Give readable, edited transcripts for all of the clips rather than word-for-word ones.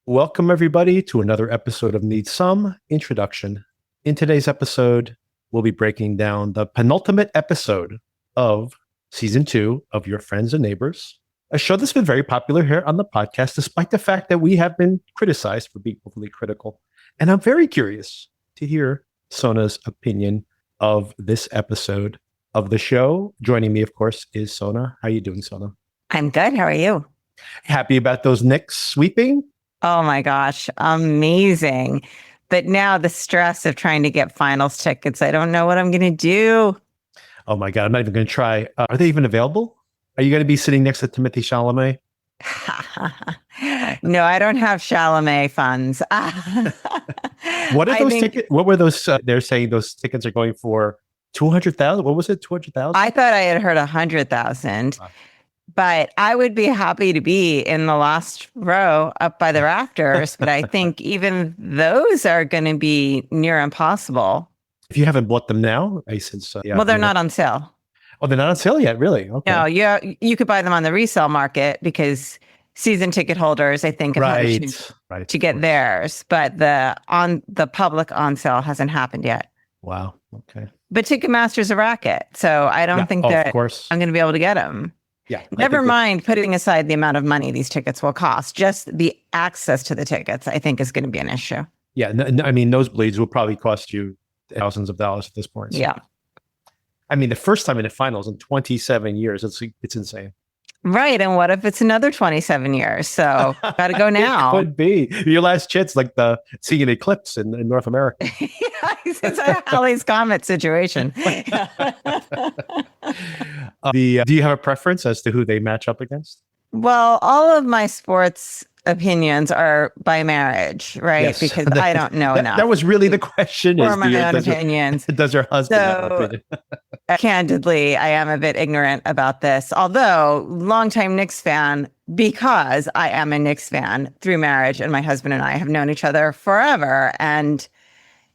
Welcome, everybody, to another episode of Need Some Introduction. In today's episode, we'll be breaking down the penultimate episode of season 2 of Your Friends and Neighbors, a show that's been very popular here on the podcast, despite the fact that we have been criticized for being overly critical. And I'm very curious to hear Sona's opinion of this episode of the show. Joining me, of course, is Sona. How are you doing, Sona? I'm good. How are you? Happy about those Knicks sweeping? Oh my gosh, amazing. But now the stress of trying to get finals tickets, I don't know what I'm going to do. Oh my God, I'm not even going to try. Are they even available? Are you going to be sitting next to Timothée Chalamet? No, I don't have Chalamet funds. What are those tickets? What were those? They're saying those tickets are going for 200,000. What was it? 200,000? I thought I had heard 100,000. But I would be happy to be in the last row up by the rafters. But I think even those are going to be near impossible. If you haven't bought them now, well, they're not on sale. Oh, they're not on sale yet, really? Okay. No, you could buy them on the resale market because season ticket holders, I think, have to get theirs. But the public on sale hasn't happened yet. Wow. Okay. But Ticketmaster's a racket, so I don't think that I'm going to be able to get them. Yeah. Never mind putting aside the amount of money these tickets will cost. Just the access to the tickets, I think, is going to be an issue. Yeah. I mean, nosebleeds will probably cost you thousands of dollars at this point. So. Yeah. I mean, the first time in the finals in 27 years, it's insane. Right. And what if it's another 27 years? So got to go now. It could be. Your last chance, like seeing an eclipse in North America. Yeah, it's a Halley's Comet situation. Do you have a preference as to who they match up against? Well, all of my sports opinions are by marriage, right? Yes. Because I don't know enough. That was really the question. For my own opinions. Does your husband have an opinion? Candidly, I am a bit ignorant about this, although longtime Knicks fan, because I am a Knicks fan through marriage, and my husband and I have known each other forever. And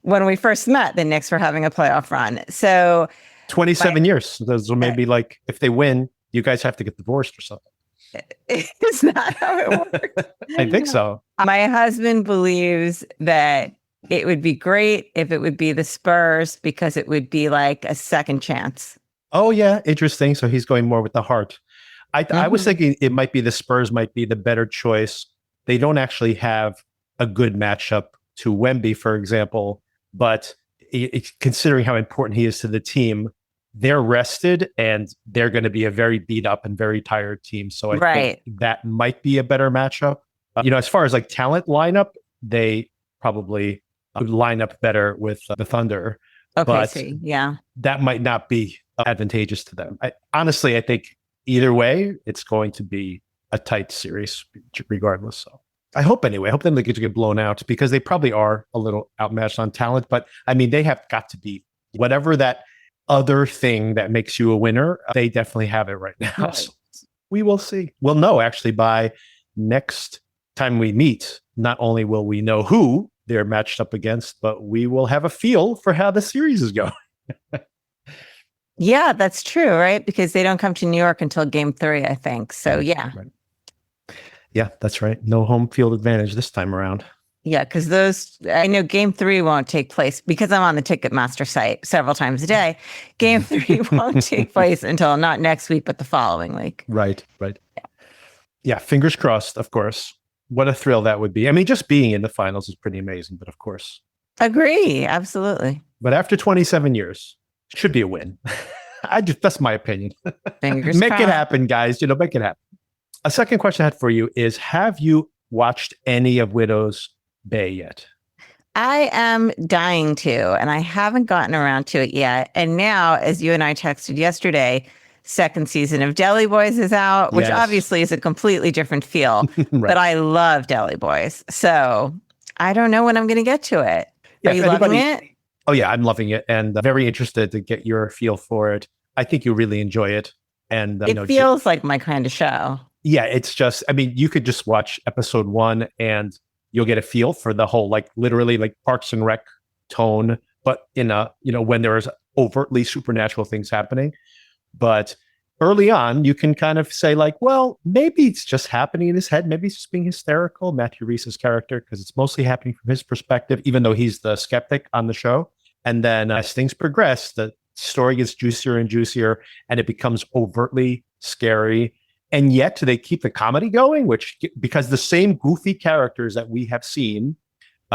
when we first met, the Knicks were having a playoff run. So 27 years. So maybe like if they win, you guys have to get divorced or something. It's not how it works. I think so. My husband believes that it would be great if it would be the Spurs because it would be like a second chance. Oh, yeah. Interesting. So he's going more with the heart. I was thinking it might be the Spurs might be the better choice. They don't actually have a good matchup to Wemby, for example, but considering how important he is to the team, they're rested and they're going to be a very beat up and very tired team. So I think that might be a better matchup. As far as like talent lineup, they probably line up better with the Thunder. Okay, but yeah, that might not be advantageous to them. Honestly, I think either way, it's going to be a tight series regardless. So I hope anyway. I hope them to get blown out because they probably are a little outmatched on talent. But I mean, they have got to be whatever that other thing that makes you a winner. They definitely have it right now. Right. So we will see. We'll know actually by next time we meet. Not only will we know who they're matched up against, but we will have a feel for how the series is going. Yeah, that's true, right? Because they don't come to New York until Game 3, I think. So yeah. Right. Yeah, that's right. No home field advantage this time around. Yeah, because I know Game 3 won't take place because I'm on the Ticketmaster site several times a day. Game 3 won't take place until not next week, but the following week. Right. Yeah, fingers crossed, of course. What a thrill that would be. I mean, just being in the finals is pretty amazing, but of course. Agree, absolutely. But after 27 years, it should be a win. That's my opinion. Fingers Make crossed. it happen, guys. Make it happen. A second question I had for you is, have you watched any of Widow's Bay yet? I am dying to, and I haven't gotten around to it yet. And now, as you and I texted yesterday, second season of Deli Boys is out, which obviously is a completely different feel. Right. But I love Deli Boys. So I don't know when I'm going to get to it. Are you loving it? Oh, yeah, I'm loving it. And very interested to get your feel for it. I think you'll really enjoy it. And it feels like my kind of show. Yeah, it's just, I mean, you could just watch episode 1 and you'll get a feel for the whole, like literally like Parks and Rec tone, but in a, when there is overtly supernatural things happening. But early on, you can kind of say like, well, maybe it's just happening in his head. Maybe he's just being hysterical, Matthew Rhys's character, because it's mostly happening from his perspective, even though he's the skeptic on the show. And then as things progress, the story gets juicier and juicier, and it becomes overtly scary. And yet they keep the comedy going, which because the same goofy characters that we have seen,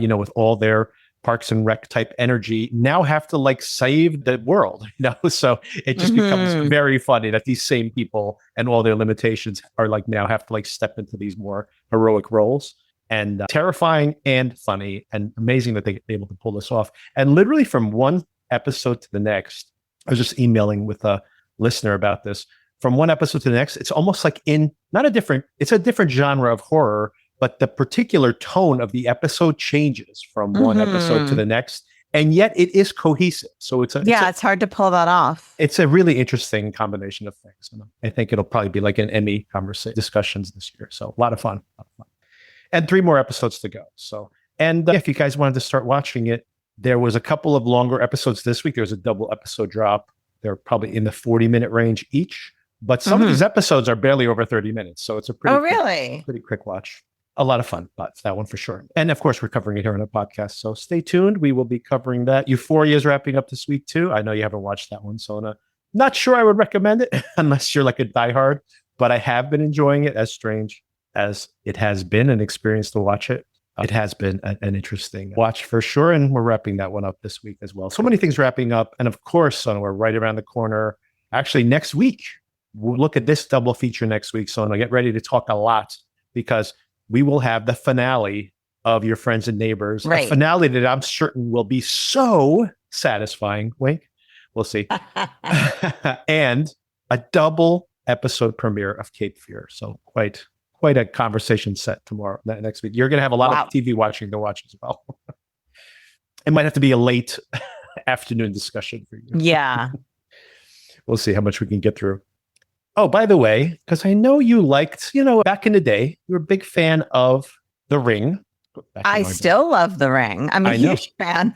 with all their Parks and Rec type energy now have to like save the world, so it just becomes very funny that these same people and all their limitations are like now have to like step into these more heroic roles. And terrifying and funny and amazing that they're able to pull this off. And literally from one episode to the next, I was just emailing with a listener about this. From one episode to the next, it's almost like it's a different genre of horror, but the particular tone of the episode changes from one episode to the next. And yet it is cohesive. So it's hard to pull that off. It's a really interesting combination of things. And I think it'll probably be like an Emmy discussions this year. So a lot of fun. And 3 more episodes to go. So, and if you guys wanted to start watching it, there was a couple of longer episodes this week. There was a double episode drop. They're probably in the 40-minute range each. But some of these episodes are barely over 30 minutes. So it's a pretty quick watch. A lot of fun, but that one for sure. And of course, we're covering it here on a podcast. So stay tuned. We will be covering that. Euphoria is wrapping up this week too. I know you haven't watched that one, Sona. Not sure I would recommend it unless you're like a diehard, but I have been enjoying it, as strange as it has been an experience to watch it. It has been an interesting watch for sure. And we're wrapping that one up this week as well. So many things wrapping up. And of course, Sona, we're right around the corner. Actually, next week, we'll look at this double feature next week. Sona, get ready to talk a lot because we will have the finale of Your Friends and Neighbors. Right. A finale that I'm certain will be so satisfying. Wink. We'll see. And a double episode premiere of Cape Fear. So quite a conversation set next week. You're going to have a lot of TV watching to watch as well. It might have to be a late afternoon discussion for you. Yeah. We'll see how much we can get through. Oh, by the way, because I know you liked, back in the day, you were a big fan of The Ring. I still love The Ring. I'm a huge fan.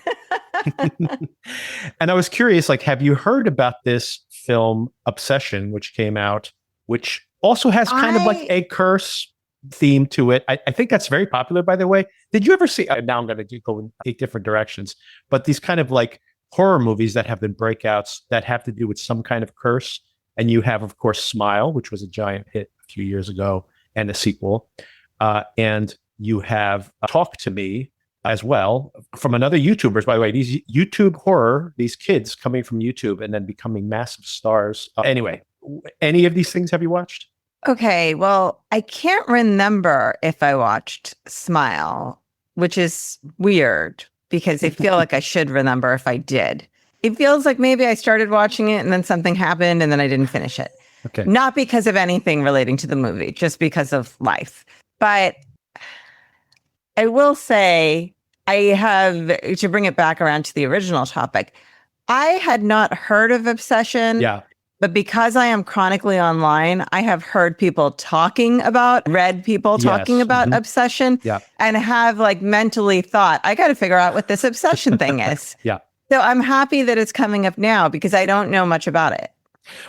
And I was curious, have you heard about this film Obsession, which came out, which also has kind of like a curse theme to it. I think that's very popular, by the way. Did you ever see, now I'm going to go in 8 different directions, but these kind of like horror movies that have been breakouts that have to do with some kind of curse. And you have, of course, Smile, which was a giant hit a few years ago, and a sequel. And you have Talk to Me as well from another YouTubers, by the way. These YouTube horror, these kids coming from YouTube and then becoming massive stars. Anyway, any of these things have you watched? Okay, well, I can't remember if I watched Smile, which is weird because I feel like I should remember if I did. It feels like maybe I started watching it and then something happened and then I didn't finish it. Okay. Not because of anything relating to the movie, just because of life. But I will say, I have, to bring it back around to the original topic, I had not heard of Obsession. Yeah. But because I am chronically online, I have heard people read people talking about Obsession and have mentally thought, I got to figure out what this Obsession thing is. Yeah. So I'm happy that it's coming up now because I don't know much about it.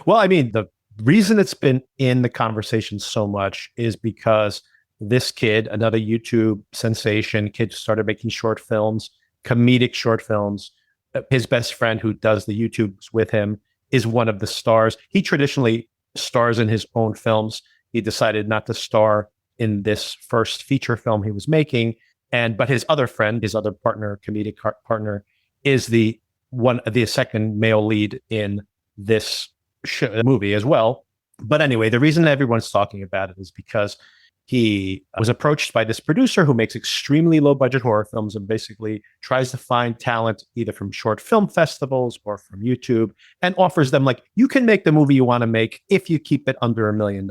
Well, I mean, the reason it's been in the conversation so much is because this kid, another YouTube sensation, kid started making short films, comedic short films. His best friend who does the YouTubes with him is one of the stars. He traditionally stars in his own films. He decided not to star in this first feature film he was making. But his other friend, his other partner, comedic partner, is the second male lead in this movie as well. But anyway, the reason everyone's talking about it is because he was approached by this producer who makes extremely low budget horror films and basically tries to find talent either from short film festivals or from YouTube and offers them you can make the movie you want to make if you keep it under $1 million.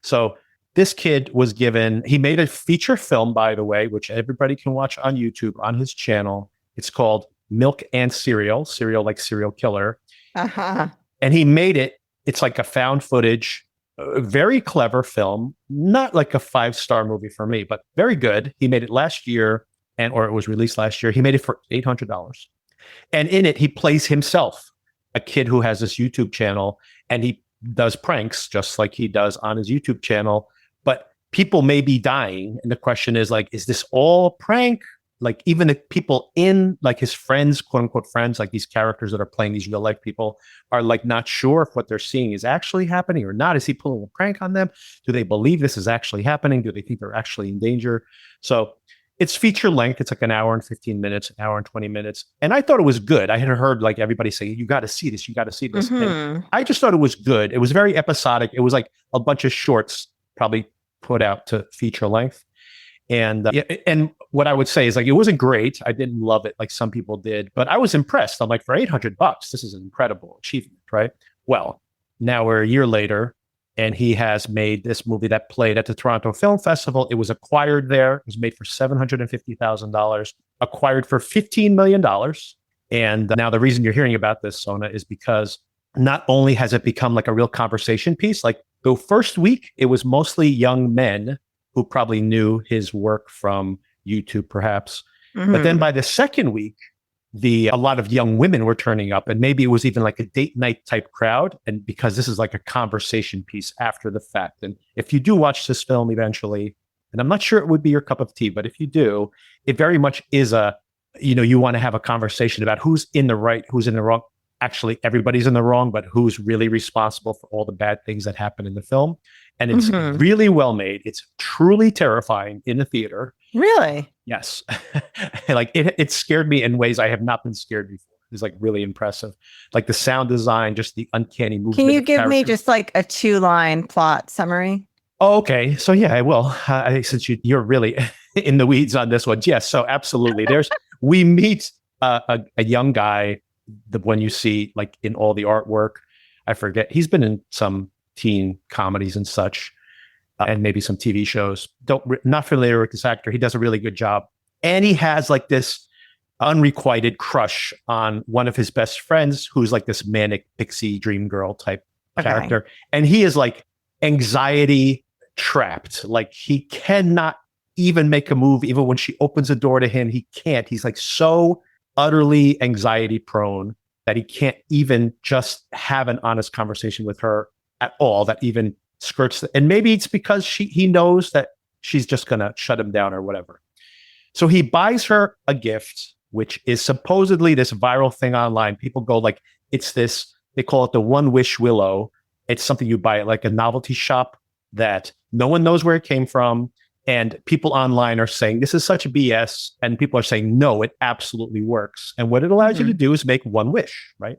So this kid was he made a feature film, by the way, which everybody can watch on YouTube on his channel. It's called Milk and Cereal like serial killer. Uh-huh. And he made it. It's like a found footage, very clever film, not like a 5-star movie for me, but very good. He made it last year or it was released last year. He made it for $800. And in it, he plays himself, a kid who has this YouTube channel, and he does pranks just like he does on his YouTube channel, but people may be dying. And the question is like, is this all prank? Like even the people in like his friends, quote unquote friends, like these characters that are playing these real life people are like not sure if what they're seeing is actually happening or not. Is he pulling a prank on them? Do they believe this is actually happening? Do they think they're actually in danger? So it's feature length. It's like an hour and 15 minutes, an hour and 20 minutes. And I thought it was good. I had heard like everybody say, you got to see this. You got to see this. And I just thought it was good. It was very episodic. It was like a bunch of shorts probably put out to feature length. And what I would say is like, it wasn't great. I didn't love it like some people did, but I was impressed. I'm like, for $800, this is an incredible achievement, right? Well, now we're a year later, and he has made this movie that played at the Toronto Film Festival. It was acquired there. It was made for $750,000, acquired for $15 million. And now the reason you're hearing about this, Sona, is because not only has it become like a real conversation piece, like the first week, it was mostly young men who probably knew his work from YouTube, perhaps. But then by the second week, a lot of young women were turning up, and maybe it was even like a date night type crowd. And because this is like a conversation piece after the fact. And if you do watch this film eventually, and I'm not sure it would be your cup of tea, but if you do, it very much is you want to have a conversation about who's in the right, who's in the wrong. Actually, everybody's in the wrong, but who's really responsible for all the bad things that happen in the film. And it's really well made. It's truly terrifying in the theater. Really? Yes. Like it scared me in ways I have not been scared before. It's like really impressive. Like the sound design, just the uncanny movement. Can you give me just like a 2-line plot summary? Oh, okay. So yeah, I will. Since you're really in the weeds on this one. Yes. So absolutely. We meet a young guy, the one you see like in all the artwork. I forget. He's been in some teen comedies and such, and maybe some TV shows. Not familiar with this actor. He does a really good job. And he has like this unrequited crush on one of his best friends, who's like this manic pixie dream girl type character. And he is like anxiety trapped. Like he cannot even make a move. Even when she opens the door to him, he can't. He's like so utterly anxiety prone that he can't even just have an honest conversation with her at all, that even skirts. And maybe it's because he knows that she's just going to shut him down or whatever. So he buys her a gift, which is supposedly this viral thing online. People go like, it's this, they call it the One Wish Willow. It's something you buy at like a novelty shop that no one knows where it came from. And people online are saying, this is such a BS. And people are saying, no, it absolutely works. And what it allows you to do is make one wish, right?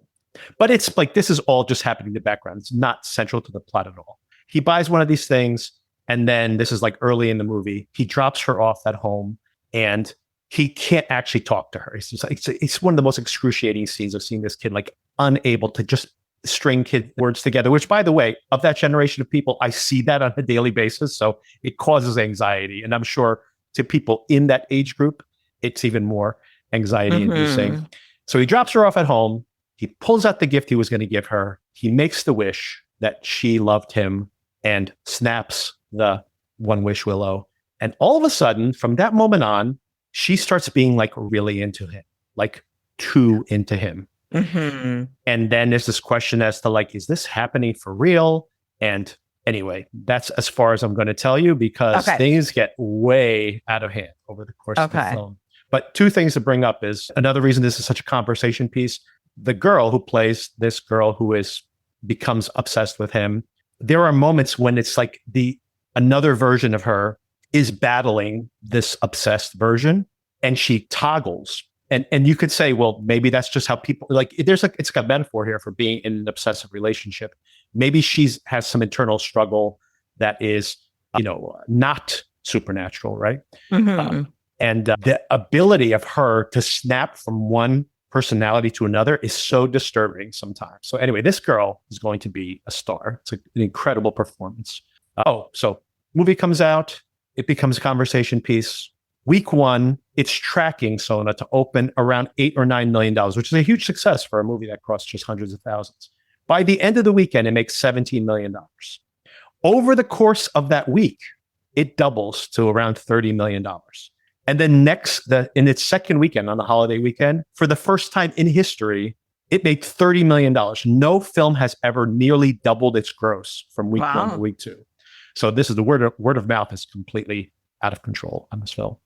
But it's like, this is all just happening in the background. It's not central to the plot at all. He buys one of these things. And then this is like early in the movie, he drops her off at home and he can't actually talk to her. It's just like, it's one of the most excruciating scenes of seeing this kid like unable to just string kid words together, which by the way, of that generation of people, I see that on a daily basis. So it causes anxiety. And I'm sure to people in that age group, it's even more anxiety inducing. So he drops her off at home. He pulls out the gift he was going to give her. He makes the wish that she loved him and snaps the One Wish Willow. And all of a sudden, from that moment on, she starts being like really into him, like too into him. And then there's this question as to like, is this happening for real? And anyway, that's as far as I'm going to tell you, because things get way out of hand over the course of the film. But two things to bring up is another reason this is such a conversation piece. The girl who plays this girl who becomes obsessed with him. There are moments when it's like another version of her is battling this obsessed version, and she toggles. And you could say, well, maybe that's just how people like. It's like a metaphor here for being in an obsessive relationship. Maybe has some internal struggle that is, not supernatural, right? And the ability of her to snap from one personality to another is so disturbing sometimes. So anyway, this girl is going to be a star. It's an incredible performance. So movie comes out. It becomes a conversation piece. Week one, it's tracking Sona to open around $8 or $9 million, which is a huge success for a movie that costs just hundreds of thousands. By the end of the weekend, it makes $17 million. Over the course of that week, it doubles to around $30 million. And then in its second weekend, on the holiday weekend, for the first time in history, It made $30 million. No film has ever nearly doubled its gross from week one to week two. So this is the word of mouth is completely out of control on this film.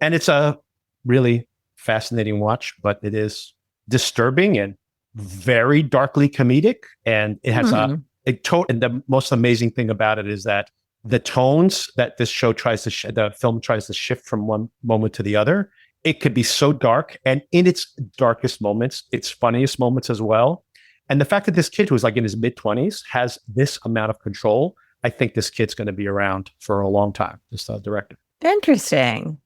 And it's a really fascinating watch, but it is disturbing and very darkly comedic. And it has and the most amazing thing about it is that the tones that this show tries to, the film tries to shift from one moment to the other, it could be so dark. And in its darkest moments, its funniest moments as well. And the fact that this kid who's like in his mid-20s has this amount of control, I think this kid's going to be around for a long time, this director. Interesting.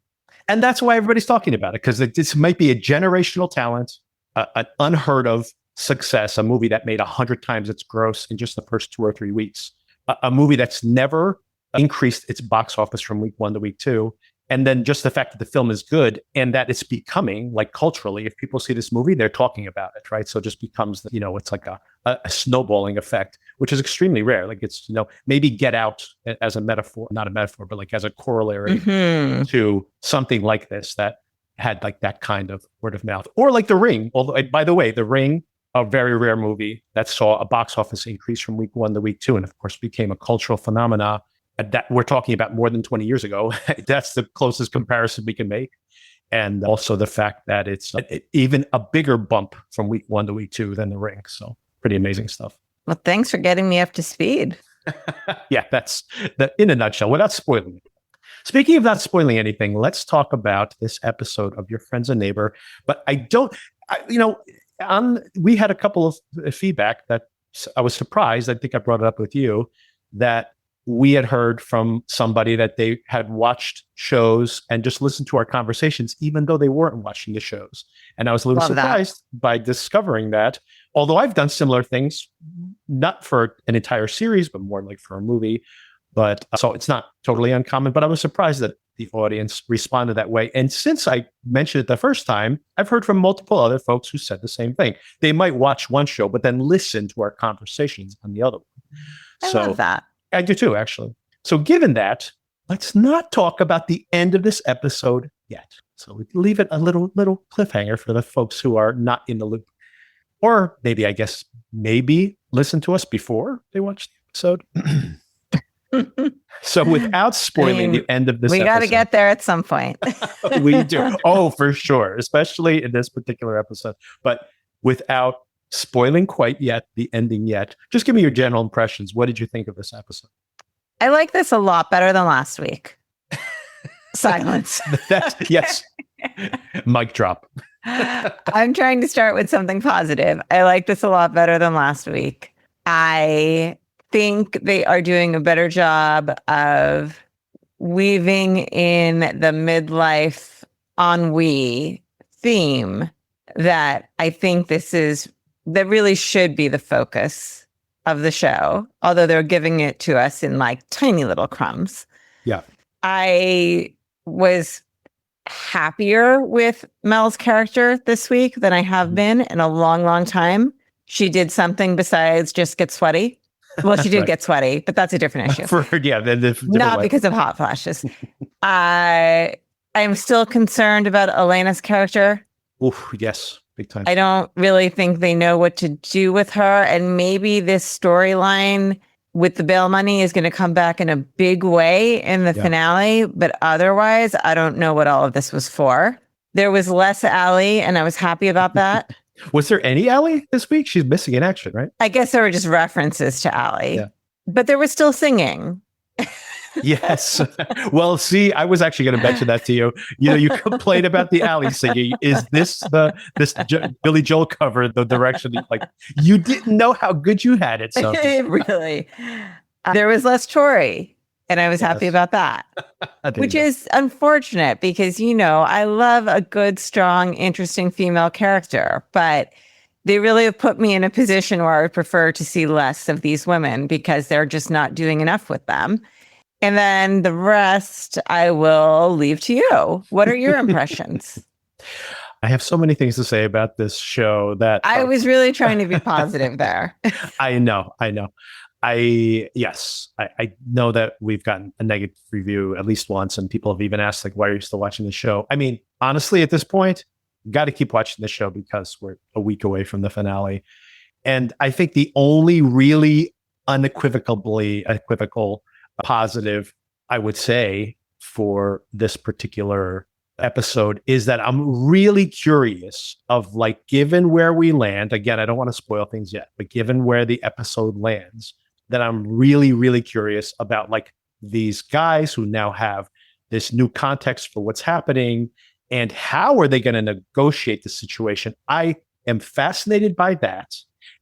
And that's why everybody's talking about it, because this might be a generational talent, an unheard of success, a movie that made 100 times its gross in just the first 2 or 3 weeks, a movie that's never increased its box office from week one to week two. And then just the fact that the film is good and that it's becoming, like, culturally, if people see this movie, they're talking about it, right? So it just becomes, it's like a snowballing effect, which is extremely rare. Like, it's, maybe Get Out as a metaphor, not a metaphor, but like as a corollary to something like this that had like that kind of word of mouth. Or like The Ring. Although, by the way, The Ring, a very rare movie that saw a box office increase from week one to week two, and of course became a cultural phenomena that we're talking about more than 20 years ago. That's the closest comparison we can make. And also the fact that it's even a bigger bump from week one to week two than The Ring. So pretty amazing stuff. Well, thanks for getting me up to speed. Yeah, that's in a nutshell, without spoiling it. Speaking of not spoiling anything, let's talk about this episode of Your Friend's a Neighbor. But we had a couple of feedback that I was surprised. I think I brought it up with you, that we had heard from somebody that they had watched shows and just listened to our conversations, even though they weren't watching the shows. And I was a little surprised by discovering that, although I've done similar things, not for an entire series, but more like for a movie. But so it's not totally uncommon, but I was surprised that the audience responded that way. And since I mentioned it the first time, I've heard from multiple other folks who said the same thing. They might watch one show, but then listen to our conversations on the other one. I love that. I do too, actually. So given that, let's not talk about the end of this episode yet. So we leave it a little cliffhanger for the folks who are not in the loop. Or maybe listen to us before they watch the episode. So without spoiling the end of this episode. We got to get there at some point. We do. Oh, for sure. Especially in this particular episode. But without spoiling quite yet, the ending yet, just give me your general impressions. What did you think of this episode? I like this a lot better than last week. Silence. Yes. Mic drop. I'm trying to start with something positive. I like this a lot better than last week. I think they are doing a better job of weaving in the midlife ennui theme that I think that really should be the focus of the show, although they're giving it to us in like tiny little crumbs. Yeah. I was happier with Mel's character this week than I have been in a long, long time. She did something besides just get sweaty. Well, she did get sweaty, but that's a different issue. Not because of hot flashes. I'm still concerned about Elena's character. Oof, yes, big time. I don't really think they know what to do with her. And maybe this storyline with the bail money is going to come back in a big way in the finale. But otherwise, I don't know what all of this was for. There was less Allie, and I was happy about that. Was there any Allie this week? She's missing in action, right? I guess there were just references to Allie. Yeah. But there was still singing. Yes. Well, see, I was actually going to mention that to you. You complained about the Allie singing. Is this Billy Joel cover the direction? Like, you didn't know how good you had it. So really, there was less Tori, and I was happy about that. Which is unfortunate because I love a good, strong, interesting female character, but they really have put me in a position where I would prefer to see less of these women because they're just not doing enough with them. And then the rest, I will leave to you. What are your impressions? I have so many things to say about this show that I was really trying to be positive there. I know. I know that we've gotten a negative review at least once, and people have even asked, like, why are you still watching the show? I mean, honestly, at this point, got to keep watching the show because we're a week away from the finale. And I think the only really equivocal positive, I would say, for this particular episode is that I'm really curious of, like, given where we land, again, I don't want to spoil things yet, but given where the episode lands, that I'm really, really curious about, like, these guys who now have this new context for what's happening and how are they going to negotiate the situation. I am fascinated by that.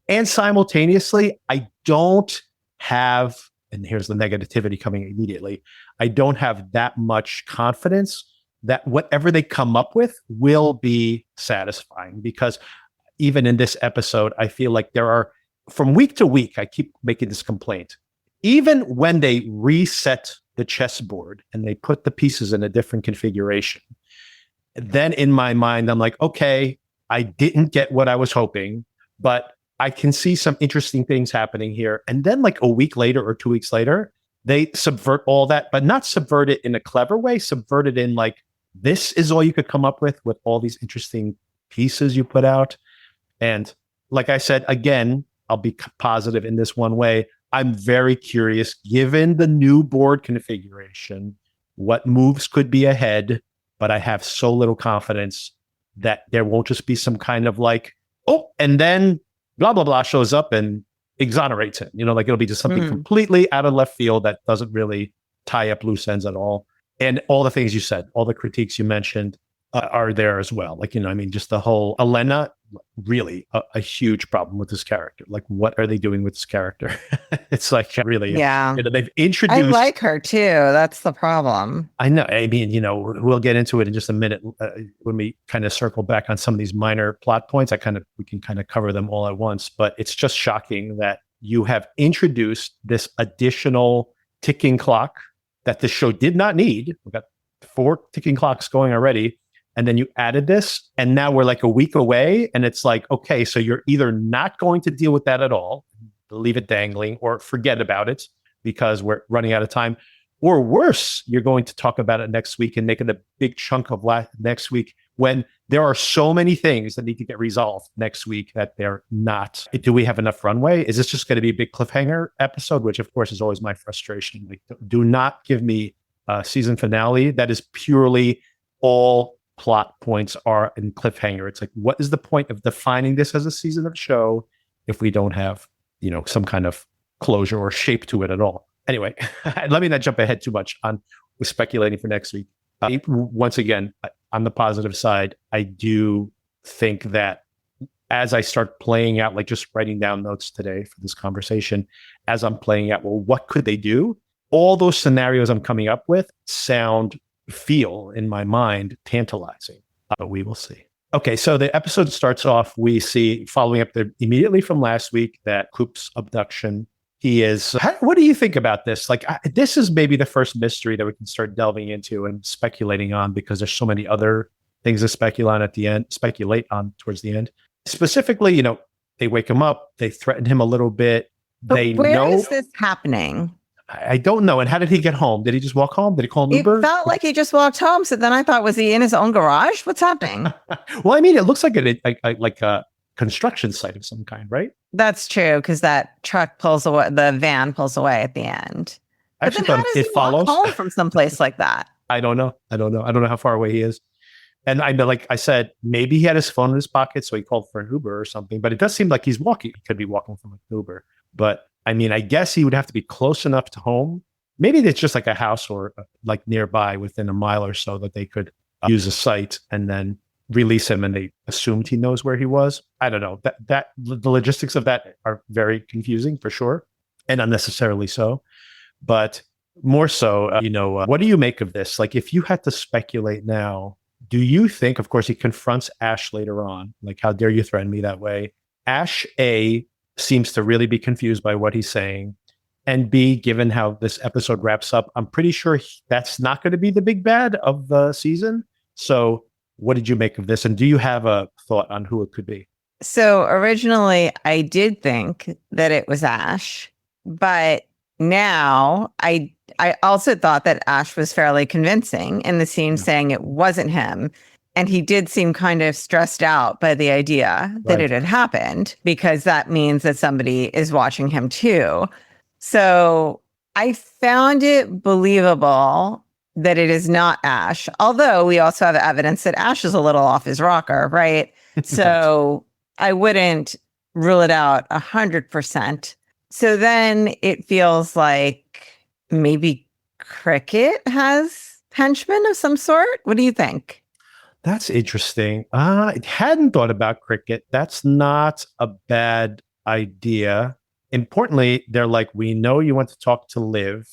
And simultaneously, I don't have, and here's the negativity coming immediately, I don't have that much confidence that whatever they come up with will be satisfying. Because even in this episode, I feel like there are, from week to week, I keep making this complaint. Even when they reset the chessboard and they put the pieces in a different configuration, then in my mind, I'm like, okay, I didn't get what I was hoping, but I can see some interesting things happening here. And then, like, a week later or 2 weeks later, they subvert all that, but not subvert it in a clever way, subvert it in, like, this is all you could come up with all these interesting pieces you put out. And like I said, again, I'll be positive in this one way. I'm very curious, given the new board configuration, what moves could be ahead, but I have so little confidence that there won't just be some kind of, like, oh, and then blah, blah, blah shows up and exonerates him. You know, like, it'll be just something completely out of left field that doesn't really tie up loose ends at all. And all the things you said, all the critiques you mentioned are there as well. Like, you know, I mean, just the whole Elena, really a huge problem with this character. Like, what are they doing with this character? It's like, really, yeah. You know, they've introduced. I like her too. That's the problem. I know. I mean, you know, we'll get into it in just a minute when we kind of circle back on some of these minor plot points. We can kind of cover them all at once. But it's just shocking that you have introduced this additional ticking clock that the show did not need. We've got 4 ticking clocks going already. And then you added this, and now we're like a week away. And it's like, okay, so you're either not going to deal with that at all, leave it dangling, or forget about it because we're running out of time. Or worse, you're going to talk about it next week and make it a big chunk of next week when there are so many things that need to get resolved next week that they're not. Do we have enough runway? Is this just going to be a big cliffhanger episode, which of course is always my frustration. Like, do not give me a season finale that is purely all plot points are in cliffhanger. It's like, what is the point of defining this as a season of show if we don't have, you know, some kind of closure or shape to it at all? Anyway, let me not jump ahead too much on with speculating for next week. Once again, on the positive side, I do think that as I start playing out, like just writing down notes today for this conversation, as I'm playing out, well, what could they do? All those scenarios I'm coming up with feel in my mind tantalizing, but we will see. Okay, so the episode starts off, we see, following up immediately from last week, that Coop's abduction. What do you think about this? Like, this is maybe the first mystery that we can start delving into and speculating on, because there's so many other things to speculate on towards the end. Specifically, you know, they wake him up, they threaten him a little bit. Where is this happening? I don't know. And how did he get home? Did he just walk home? Did he call an Uber? It felt like he just walked home. So then I thought, was he in his own garage? What's happening? Well, I mean, it looks like a construction site of some kind, right? That's true, because that truck pulls away, the van pulls away at the end. But then how does he walk home from someplace like that? I don't know. I don't know how far away he is. And I know, like I said, maybe he had his phone in his pocket, so he called for an Uber or something. But it does seem like he's walking. He could be walking from an Uber. But I mean, I guess he would have to be close enough to home. Maybe it's just like a house or like nearby within a mile or so that they could use a site and then release him, and they assumed he knows where he was. I don't know. That the logistics of that are very confusing for sure, and unnecessarily so. But more so, what do you make of this? Like, if you had to speculate now, do you think, of course, he confronts Ash later on, like, how dare you threaten me that way? Ash, A, seems to really be confused by what he's saying. And B, given how this episode wraps up, I'm pretty sure that's not going to be the big bad of the season. So what did you make of this? And do you have a thought on who it could be? So originally, I did think that it was Ash, but now I also thought that Ash was fairly convincing in the scene saying it wasn't him. And he did seem kind of stressed out by the idea that it had happened, because that means that somebody is watching him too. So I found it believable that it is not Ash, although we also have evidence that Ash is a little off his rocker, right? So I wouldn't rule it out 100%. So then it feels like maybe Cricket has henchmen of some sort. What do you think? That's interesting. I hadn't thought about Cricket. That's not a bad idea. Importantly, they're like, we know you want to talk to Liv.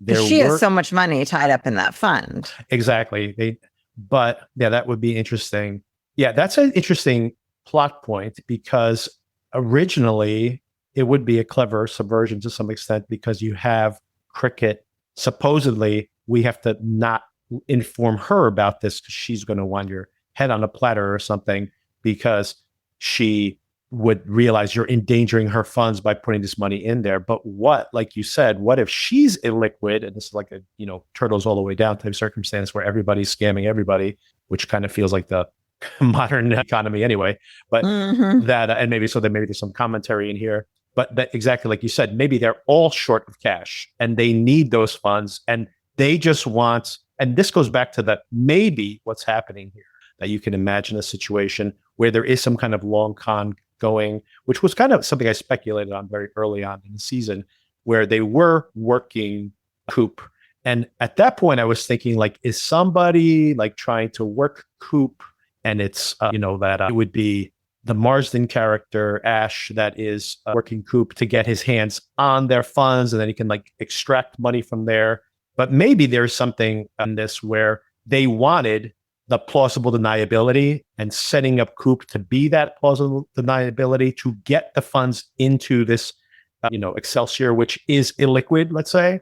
She has so much money tied up in that fund. Exactly. But yeah, that would be interesting. Yeah, that's an interesting plot point, because originally it would be a clever subversion to some extent, because you have Cricket. Supposedly, we have to not inform her about this because she's going to want your head on a platter or something, because she would realize you're endangering her funds by putting this money in there. But what, like you said, what if she's illiquid, and this is like a, turtles all the way down type circumstance where everybody's scamming everybody, which kind of feels like the modern economy anyway. But that, and maybe there's some commentary in here, but that, exactly like you said, maybe they're all short of cash and they need those funds, and they just want, and this goes back to that maybe what's happening here, that you can imagine a situation where there is some kind of long con going, which was kind of something I speculated on very early on in the season, where they were working Coop. And at that point, I was thinking, like, is somebody like trying to work Coop? And it's, that it would be the Marsden character, Ash, that is working Coop to get his hands on their funds, and then he can like extract money from there. But maybe there's something on this where they wanted the plausible deniability, and setting up Coop to be that plausible deniability to get the funds into this, Excelsior, which is illiquid, let's say.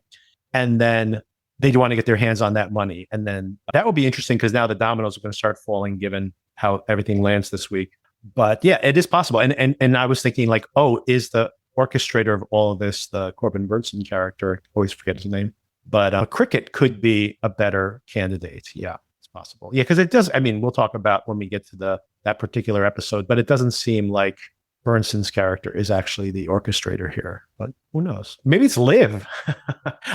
And then they want to get their hands on that money. And then that would be interesting, because now the dominoes are going to start falling given how everything lands this week. But yeah, it is possible. And I was thinking, like, oh, is the orchestrator of all of this the Corbin Burnson character? I always forget his name. But Cricket could be a better candidate. Yeah, it's possible. Yeah, because it does. I mean, we'll talk about when we get to that particular episode, but it doesn't seem like Burnson's character is actually the orchestrator here. But who knows? Maybe it's Liv.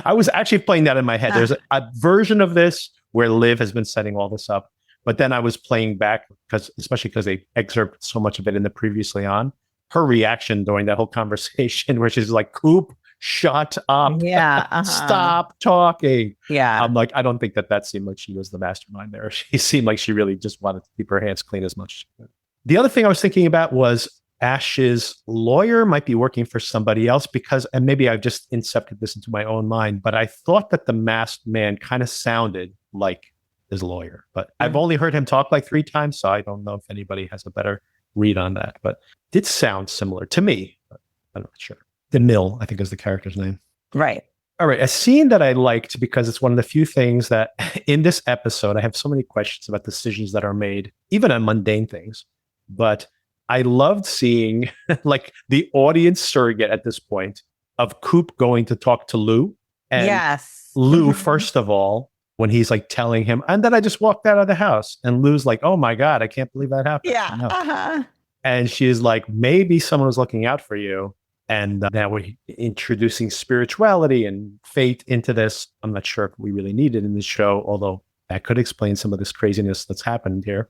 I was actually playing that in my head. There's a version of this where Liv has been setting all this up. But then I was playing back, especially because they excerpt so much of it in the previously on, her reaction during that whole conversation where she's like, Coop, shut up. Yeah. Stop talking. Yeah. I'm like, I don't think that seemed like she was the mastermind there. She seemed like she really just wanted to keep her hands clean as much as she could. The other thing I was thinking about was Ash's lawyer might be working for somebody else, because, and maybe I've just incepted this into my own mind, but I thought that the masked man kind of sounded like his lawyer, but I've only heard him talk like 3 times, so I don't know if anybody has a better read on that, but it did sound similar to me, but I'm not sure. DeMille, I think, is the character's name. Right. All right. A scene that I liked, because it's one of the few things that in this episode, I have so many questions about decisions that are made, even on mundane things, but I loved seeing like the audience surrogate at this point of Coop going to talk to Lou. And yes. Lou, first of all, when he's like telling him, and then I just walked out of the house, and Lou's like, oh my God, I can't believe that happened. Yeah. And she's like, maybe someone was looking out for you. And now we're introducing spirituality and fate into this. I'm not sure if we really need it in this show, although that could explain some of this craziness that's happened here.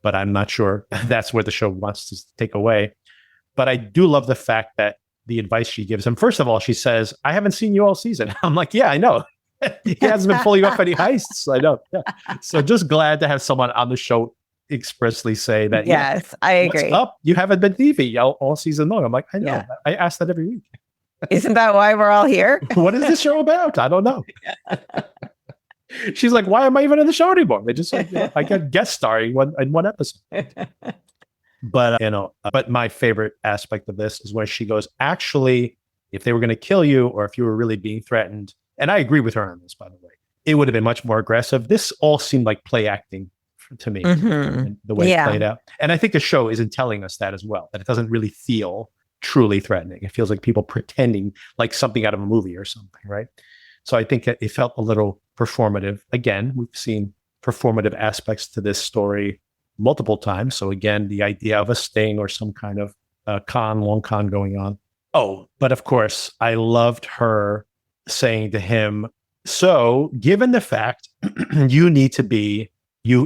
But I'm not sure that's where the show wants to take away. But I do love the fact that the advice she gives him, first of all, she says, I haven't seen you all season. I'm like, yeah, I know. He hasn't been pulling off any heists. I know. Yeah. So just glad to have someone on the show expressly say that. Yes, I agree. What's up? You haven't been TV all season long. I'm like, I know. Yeah. I ask that every week. Isn't that why we're all here? What is this show about? I don't know. She's like, why am I even in the show anymore? They just I get guest starring in one episode. But but my favorite aspect of this is where she goes, actually, if they were going to kill you, or if you were really being threatened, and I agree with her on this, by the way, it would have been much more aggressive. This all seemed like play acting to me, the way it played out. And I think the show isn't telling us that as well, that it doesn't really feel truly threatening. It feels like people pretending like something out of a movie or something, right? So I think it felt a little performative. Again, we've seen performative aspects to this story multiple times. So again, the idea of a sting or some kind of long con going on. Oh, but of course, I loved her saying to him, so given the fact you need to be,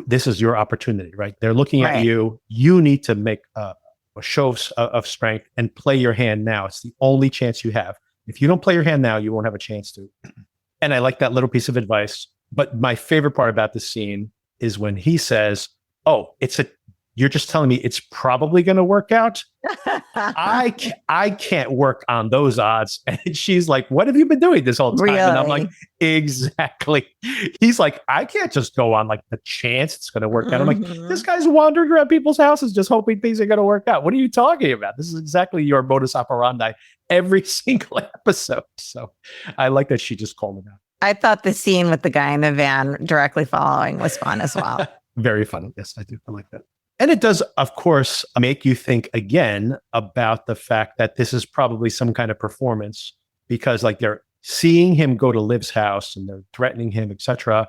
this is your opportunity, right? They're looking at you. You need to make a show of strength and play your hand now. It's the only chance you have. If you don't play your hand now, you won't have a chance to. And I like that little piece of advice. But my favorite part about this scene is when he says, oh, you're just telling me it's probably going to work out. I can't work on those odds. And she's like, what have you been doing this whole time? Really? And I'm like, exactly. He's like, I can't just go on like the chance it's going to work out. I'm like, this guy's wandering around people's houses just hoping things are going to work out. What are you talking about? This is exactly your modus operandi every single episode. So I like that she just called him out. I thought the scene with the guy in the van directly following was fun as well. Very funny. Yes, I do. I like that. And it does, of course, make you think again about the fact that this is probably some kind of performance, because like they're seeing him go to Liv's house and they're threatening him, etc.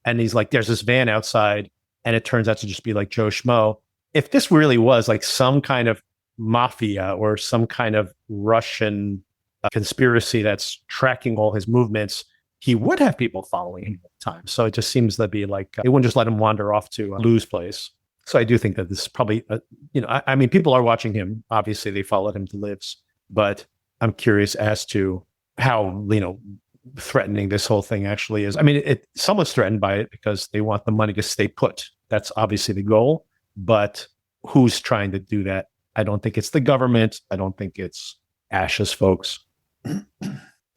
And he's like, there's this van outside, and it turns out to just be like Joe Schmo. If this really was like some kind of mafia or some kind of Russian conspiracy that's tracking all his movements, he would have people following him all the time. So it just seems to be like, they wouldn't just let him wander off to Lou's place. So I do think that this is probably, I mean, people are watching him. Obviously, they followed him to Liv's, but I'm curious as to how, threatening this whole thing actually is. I mean, someone's threatened by it because they want the money to stay put. That's obviously the goal, but who's trying to do that? I don't think it's the government. I don't think it's Ash's folks.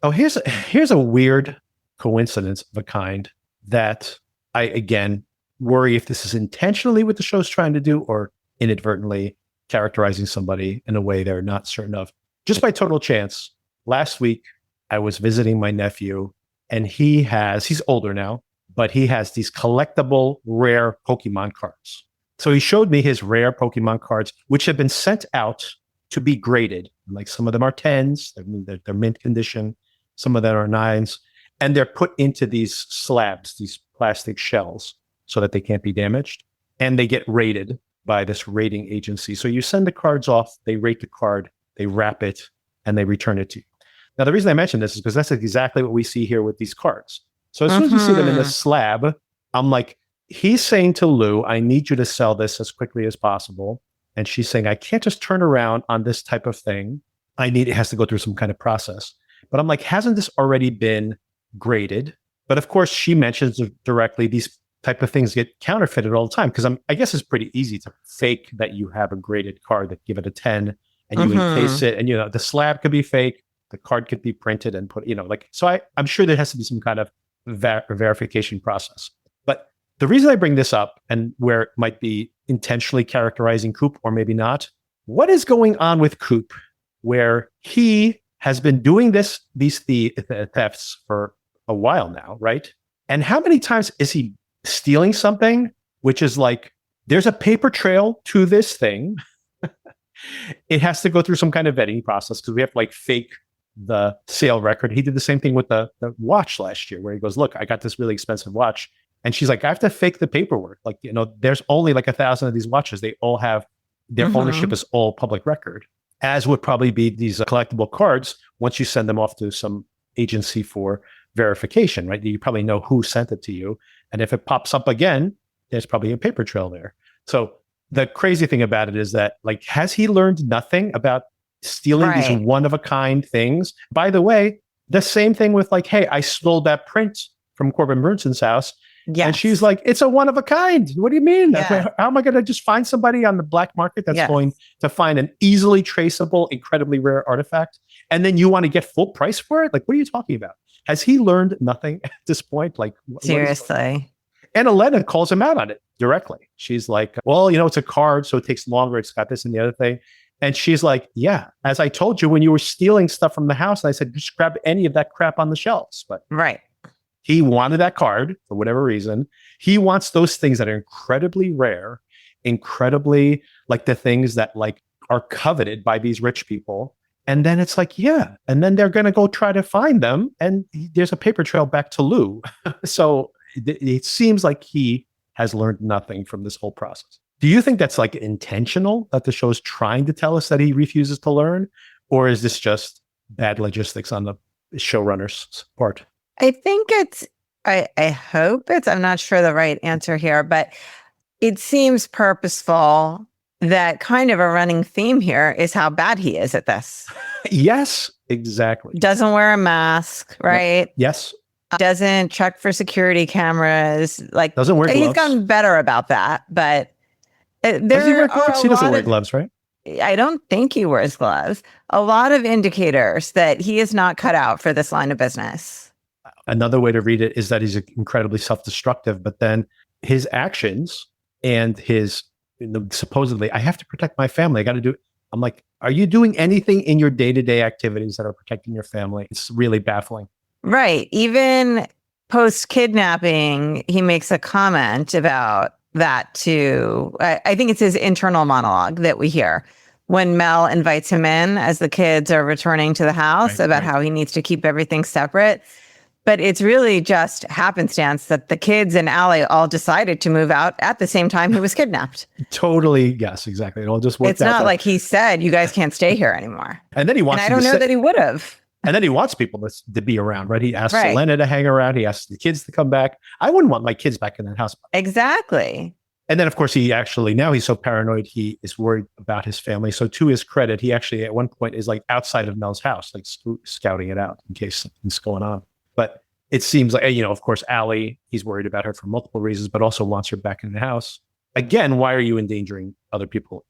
Oh, here's a weird coincidence of a kind that I, again, worry if this is intentionally what the show's trying to do or inadvertently characterizing somebody in a way they're not certain of. Just by total chance, last week I was visiting my nephew, and he's older now, but he has these collectible rare Pokemon cards. So he showed me his rare Pokemon cards, which have been sent out to be graded. Like some of them are 10s, they're mint condition, some of them are 9s, and they're put into these slabs, these plastic shells, so that they can't be damaged. And they get rated by this rating agency. So you send the cards off, they rate the card, they wrap it, and they return it to you. Now, the reason I mention this is because that's exactly what we see here with these cards. So as soon as you see them in the slab, I'm like, he's saying to Lou, I need you to sell this as quickly as possible. And she's saying, I can't just turn around on this type of thing. It has to go through some kind of process. But I'm like, hasn't this already been graded? But of course, she mentions directly these type of things get counterfeited all the time, because I guess it's pretty easy to fake that you have a graded card, that give it a 10 and you encase it, and the slab could be fake, the card could be printed and put, so I'm sure there has to be some kind of verification process. But the reason I bring this up, and where it might be intentionally characterizing Coop or maybe not, what is going on with Coop, where he has been doing these thefts for a while now, right? And how many times is he stealing something, which is like, there's a paper trail to this thing. It has to go through some kind of vetting process, because we have to like fake the sale record. He did the same thing with the watch last year, where he goes, look, I got this really expensive watch. And she's like, I have to fake the paperwork. Like, there's only like 1,000 of these watches. They all have, their ownership is all public record, as would probably be these collectible cards once you send them off to some agency for verification, right? You probably know who sent it to you. And if it pops up again, there's probably a paper trail there. So the crazy thing about it is that, like, has he learned nothing about stealing these one-of-a-kind things? By the way, the same thing with like, hey, I stole that print from Corbin Burnson's house. Yes. And she's like, it's a one-of-a-kind. What do you mean? Yeah. How am I going to just find somebody on the black market that's going to find an easily traceable, incredibly rare artifact? And then you want to get full price for it? Like, what are you talking about? Has he learned nothing at this point? Like, seriously. And Elena calls him out on it directly. She's like, well, it's a card, so it takes longer. It's got this and the other thing. And she's like, yeah, as I told you when you were stealing stuff from the house, and I said, just grab any of that crap on the shelves. But he wanted that card for whatever reason. He wants those things that are incredibly rare, incredibly like the things that like are coveted by these rich people. And then it's like, yeah. And then they're going to go try to find them. And there's a paper trail back to Lou. So it seems like he has learned nothing from this whole process. Do you think that's like intentional, that the show is trying to tell us that he refuses to learn? Or is this just bad logistics on the showrunner's part? I think I hope I'm not sure the right answer here, but it seems purposeful. That kind of a running theme here is how bad he is at this. Yes, exactly. Doesn't wear a mask, right? Yes. Doesn't check for security cameras. Like, doesn't wear gloves. He's gotten better about that, but does he wear gloves? He doesn't wear gloves, right? I don't think he wears gloves. A lot of indicators that he is not cut out for this line of business. Another way to read it is that he's incredibly self-destructive, but then his actions and his supposedly, I have to protect my family. I got to do it. I'm like, are you doing anything in your day-to-day activities that are protecting your family? It's really baffling. Right. Even post-kidnapping, he makes a comment about that too. I think it's his internal monologue that we hear when Mel invites him in as the kids are returning to the house about how he needs to keep everything separate. But it's really just happenstance that the kids and Allie all decided to move out at the same time he was kidnapped. Totally. Yes, exactly. It all just worked out. It's not like he said, you guys can't stay here anymore. And then he wants I don't know that he would have. And then he wants people to be around, right? He asks Elena to hang around. He asks the kids to come back. I wouldn't want my kids back in that house. Exactly. And then, of course, now he's so paranoid, he is worried about his family. So to his credit, he actually at one point is like outside of Mel's house, like scouting it out in case something's going on. But it seems like, of course, Allie, he's worried about her for multiple reasons, but also wants her back in the house. Again, why are you endangering other people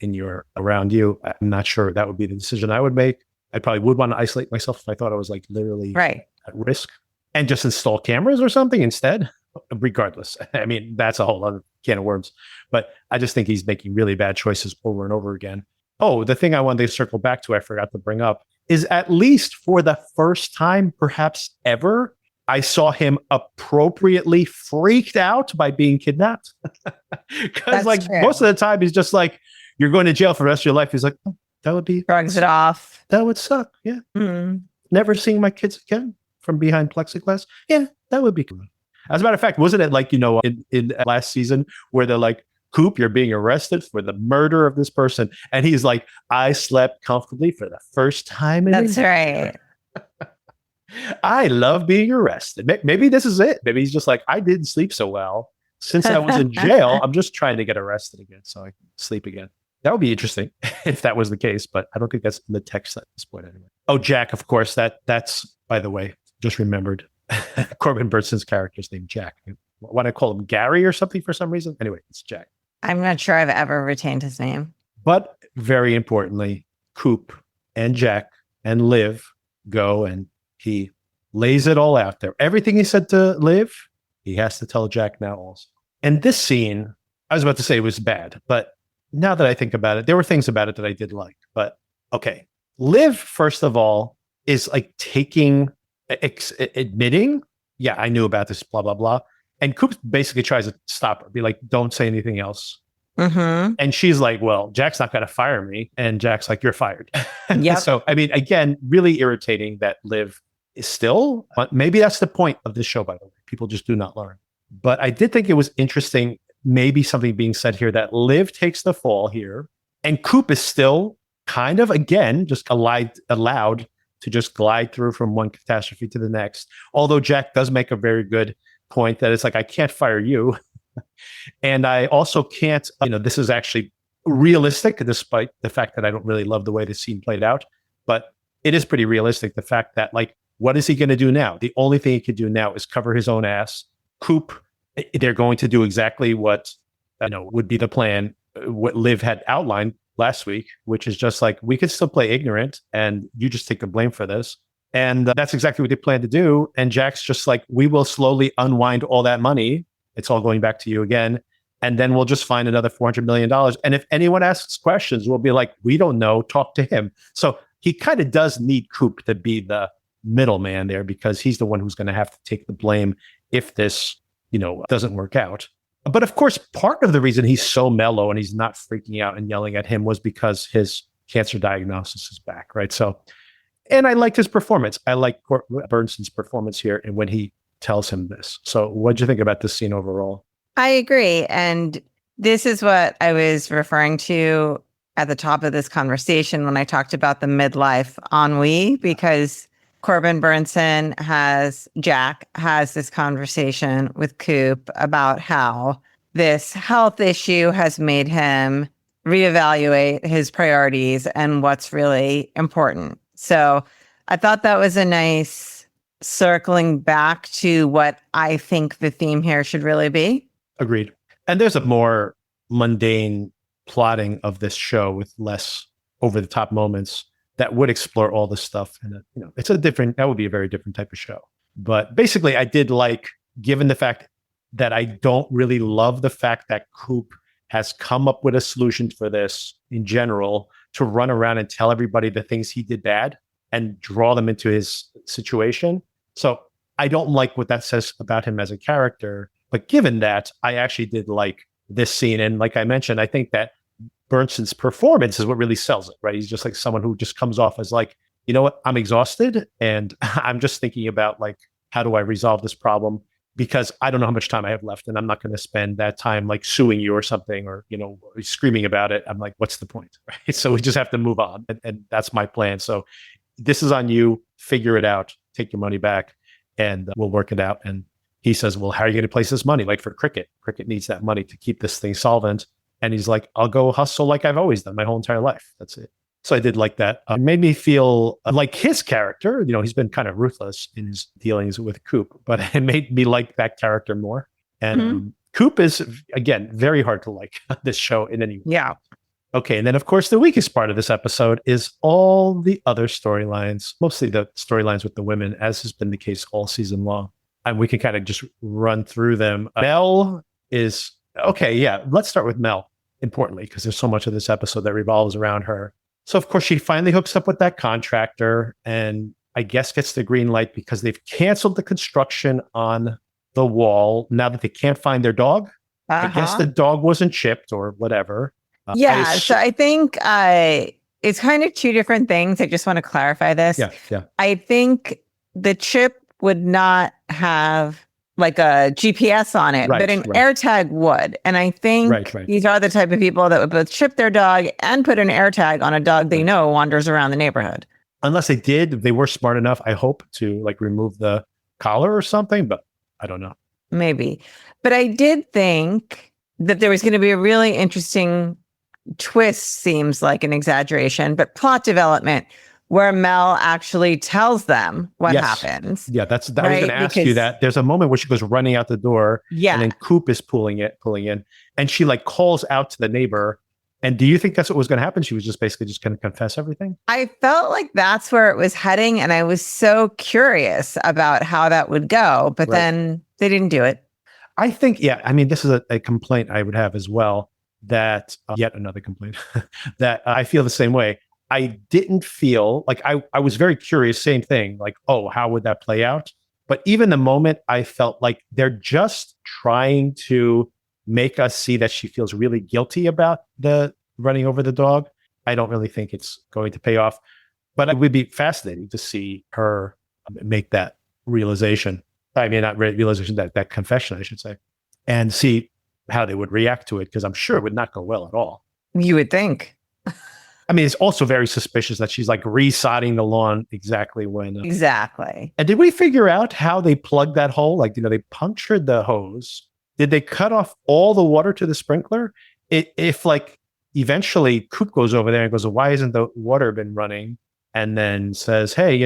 around you? I'm not sure that would be the decision I would make. I probably would want to isolate myself if I thought I was like literally at risk and just install cameras or something instead. Regardless, I mean, that's a whole other can of worms. But I just think he's making really bad choices over and over again. Oh, the thing I wanted to circle back to, I forgot to bring up, is at least for the first time, perhaps ever, I saw him appropriately freaked out by being kidnapped. Because most of the time he's just like, you're going to jail for the rest of your life. He's like, oh, that would be shrugs it off. That would suck. Yeah. Mm. Never seeing my kids again from behind plexiglass. Yeah, that would be cool. As a matter of fact, wasn't it like, in last season where they're like, Coop, you're being arrested for the murder of this person. And he's like, I slept comfortably for the first time. That's right. I love being arrested. Maybe this is it. Maybe he's just like, I didn't sleep so well since I was in jail. I'm just trying to get arrested again so I can sleep again. That would be interesting if that was the case, but I don't think that's in the text at this point anyway. Oh, Jack, of course, that's, by the way, just remembered. Corbin Burnson's character's named Jack. Why do I call him Gary or something for some reason? Anyway, it's Jack. I'm not sure I've ever retained his name. But very importantly, Coop and Jack and Liv go and he lays it all out there. Everything he said to Liv, he has to tell Jack now also. And this scene, I was about to say it was bad, but now that I think about it, there were things about it that I did like. But okay, Liv, first of all, is like admitting, yeah, I knew about this, blah, blah, blah. And Coop basically tries to stop her, be like, don't say anything else. Mm-hmm. And she's like, well, Jack's not going to fire me. And Jack's like, you're fired. Yep. So, I mean, again, really irritating that Liv is still, maybe that's the point of this show, by the way. People just do not learn. But I did think it was interesting, maybe something being said here that Liv takes the fall here. And Coop is still kind of, again, just allowed to just glide through from one catastrophe to the next. Although Jack does make a very good point that it's like, I can't fire you. And I also can't, this is actually realistic, despite the fact that I don't really love the way the scene played out. But it is pretty realistic, the fact that, like, what is he going to do now? The only thing he could do now is cover his own ass. Coop, they're going to do exactly what would be the plan, what Liv had outlined last week, which is just like, we could still play ignorant and you just take the blame for this. And that's exactly what they plan to do. And Jack's just like, we will slowly unwind all that money. It's all going back to you again. And then we'll just find another $400 million. And if anyone asks questions, we'll be like, we don't know, talk to him. So he kind of does need Coop to be the middleman there, because he's the one who's going to have to take the blame if this, doesn't work out. But of course, part of the reason he's so mellow and he's not freaking out and yelling at him was because his cancer diagnosis is back, right? So, and I liked his performance. I like Bernstein's performance here, and when he tells him this. So what'd you think about this scene overall? I agree. And This is what I was referring to at the top of this conversation when I talked about the midlife ennui, because Jack has this conversation with Coop about how this health issue has made him reevaluate his priorities and what's really important. So I thought that was a nice circling back to what I think the theme here should really be. Agreed. And there's a more mundane plotting of this show with less over the top moments that would explore all this stuff. And that would be a very different type of show. But basically, I did like, given the fact that I don't really love the fact that Coop has come up with a solution for this in general, to run around and tell everybody the things he did bad and draw them into his situation. So I don't like what that says about him as a character. But given that, I actually did like this scene. And like I mentioned, I think that Bernson's performance is what really sells it, right? He's just like someone who just comes off as like, you know what, I'm exhausted and I'm just thinking about like, how do I resolve this problem? Because I don't know how much time I have left and I'm not going to spend that time like suing you or something, or, screaming about it. I'm like, what's the point? Right? So we just have to move on. And that's my plan. So this is on you. Figure it out. Take your money back and we'll work it out. And he says, well, how are you going to place this money? Like for cricket needs that money to keep this thing solvent. And he's like, I'll go hustle like I've always done my whole entire life. That's it. So I did like that. It made me feel like his character. He's been kind of ruthless in his dealings with Coop, but it made me like that character more. And Coop is, again, very hard to like on this show in any way. Yeah. Okay. And then, of course, the weakest part of this episode is all the other storylines, mostly the storylines with the women, as has been the case all season long. And we can kind of just run through them. Mel is, okay, yeah, let's start with Mel, importantly, because there's so much of this episode that revolves around her. So, of course, she finally hooks up with that contractor and I guess gets the green light because they've canceled the construction on the wall now that they can't find their dog. I guess the dog wasn't chipped or whatever. So I think it's kind of two different things. I just want to clarify this. Yeah. I think the chip would not have like a GPS on it, but an AirTag would. And I think these are the type of people that would both chip their dog and put an AirTag on a dog they know wanders around the neighborhood. Unless they were smart enough, I hope, to like remove the collar or something, but I don't know. Maybe. But I did think that there was going to be a really interesting twist, seems like an exaggeration, but plot development where Mel actually tells them what happens. Yeah, I was going to ask you that. There's a moment where she goes running out the door, and then Coop is pulling in, and she like calls out to the neighbor. And do you think that's what was going to happen? She was just basically just going to confess everything? I felt like that's where it was heading, and I was so curious about how that would go, but then they didn't do it. I think, this is a complaint I would have as well, that yet another complaint, that I feel the same way. I didn't feel like I was very curious, same thing, like, oh, how would that play out? But even the moment I felt like they're just trying to make us see that she feels really guilty about the running over the dog. I don't really think it's going to pay off, but it would be fascinating to see her make that realization. I mean, not realization, that confession, I should say, and see how they would react to it, because I'm sure it would not go well at all. You would think. I mean, it's also very suspicious that she's like resodding the lawn exactly when. Exactly. And did we figure out how they plugged that hole? Like, they punctured the hose. Did they cut off all the water to the sprinkler? If like eventually Coop goes over there and goes, why isn't the water been running? And then says, hey,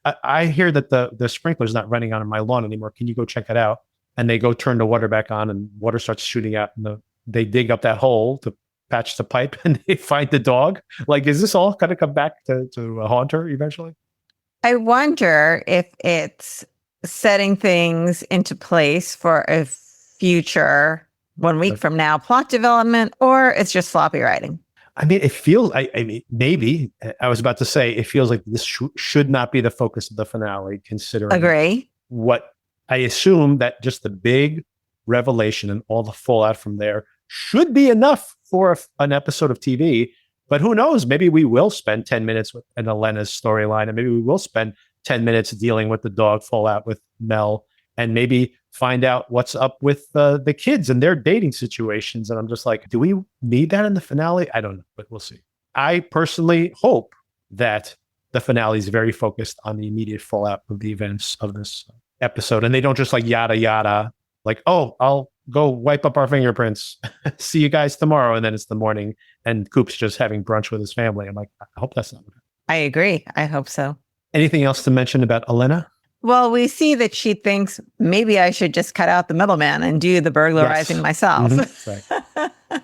I hear that the sprinkler's not running on my lawn anymore. Can you go check it out? And they go turn the water back on and water starts shooting out. And they dig up that hole to patch the pipe and they find the dog. Like, is this all going to come back to haunt her eventually? I wonder if it's setting things into place for a future 1 week from now plot development, or it's just sloppy writing. I mean, it feels, maybe, I was about to say, it feels like this should not be the focus of the finale, considering Agree. What I assume that just the big revelation and all the fallout from there should be enough for an episode of TV. But who knows? Maybe we will spend 10 minutes with an Elena's storyline, and maybe we will spend 10 minutes dealing with the dog fallout with Mel. And maybe find out what's up with the kids and their dating situations. And I'm just like, do we need that in the finale? I don't know, but we'll see. I personally hope that the finale is very focused on the immediate fallout of the events of this episode. And they don't just like yada, yada, like, oh, I'll go wipe up our fingerprints. See you guys tomorrow. And then it's the morning and Coop's just having brunch with his family. I'm like, I hope that's not what happens. I agree. I hope so. Anything else to mention about Elena? Well, we see that she thinks maybe I should just cut out the middleman and do the burglarizing myself. Mm-hmm. Right.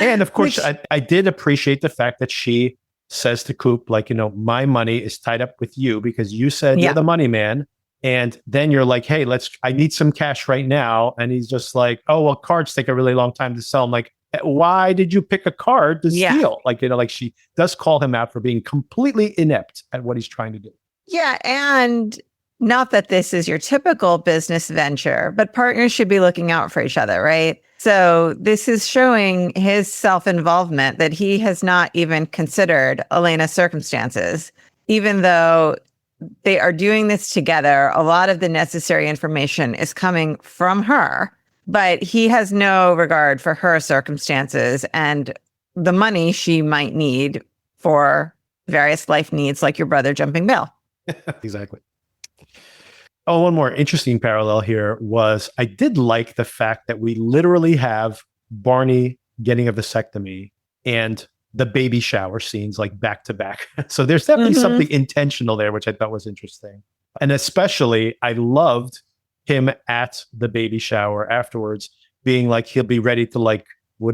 And of course, I did appreciate the fact that she says to Coop, like, my money is tied up with you because you said you're the money man. And then you're like, hey, I need some cash right now. And he's just like, oh, well, cards take a really long time to sell. I'm like, why did you pick a card to steal? Like, like she does call him out for being completely inept at what he's trying to do. Yeah. And not that this is your typical business venture, but partners should be looking out for each other, right? So this is showing his self-involvement that he has not even considered Elena's circumstances, even though they are doing this together. A lot of the necessary information is coming from her, but he has no regard for her circumstances and the money she might need for various life needs, like your brother jumping bail. Exactly. Oh, one more interesting parallel here was I did like the fact that we literally have Barney getting a vasectomy and the baby shower scenes like back to back. So there's definitely something intentional there, which I thought was interesting. And especially I loved him at the baby shower afterwards being like, he'll be ready to like,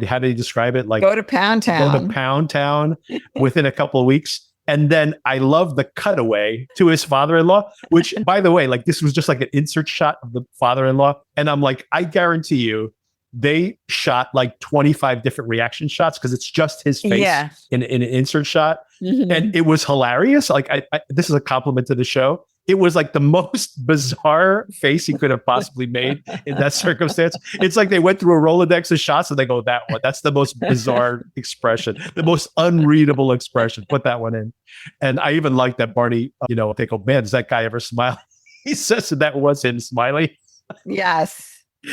how did he describe it? Like go to Pound Town within a couple of weeks. And then I love the cutaway to his father-in-law, which, by the way, like this was just like an insert shot of the father-in-law. And I'm like, I guarantee you, they shot like 25 different reaction shots because it's just his face in an insert shot. Mm-hmm. And it was hilarious. Like, this is a compliment to the show. It was like the most bizarre face he could have possibly made in that circumstance. It's like they went through a Rolodex of shots and they go, that one. That's the most bizarre expression, the most unreadable expression. Put that one in. And I even like that Barney, they go, man, does that guy ever smile? He says that was him smiling. Yes.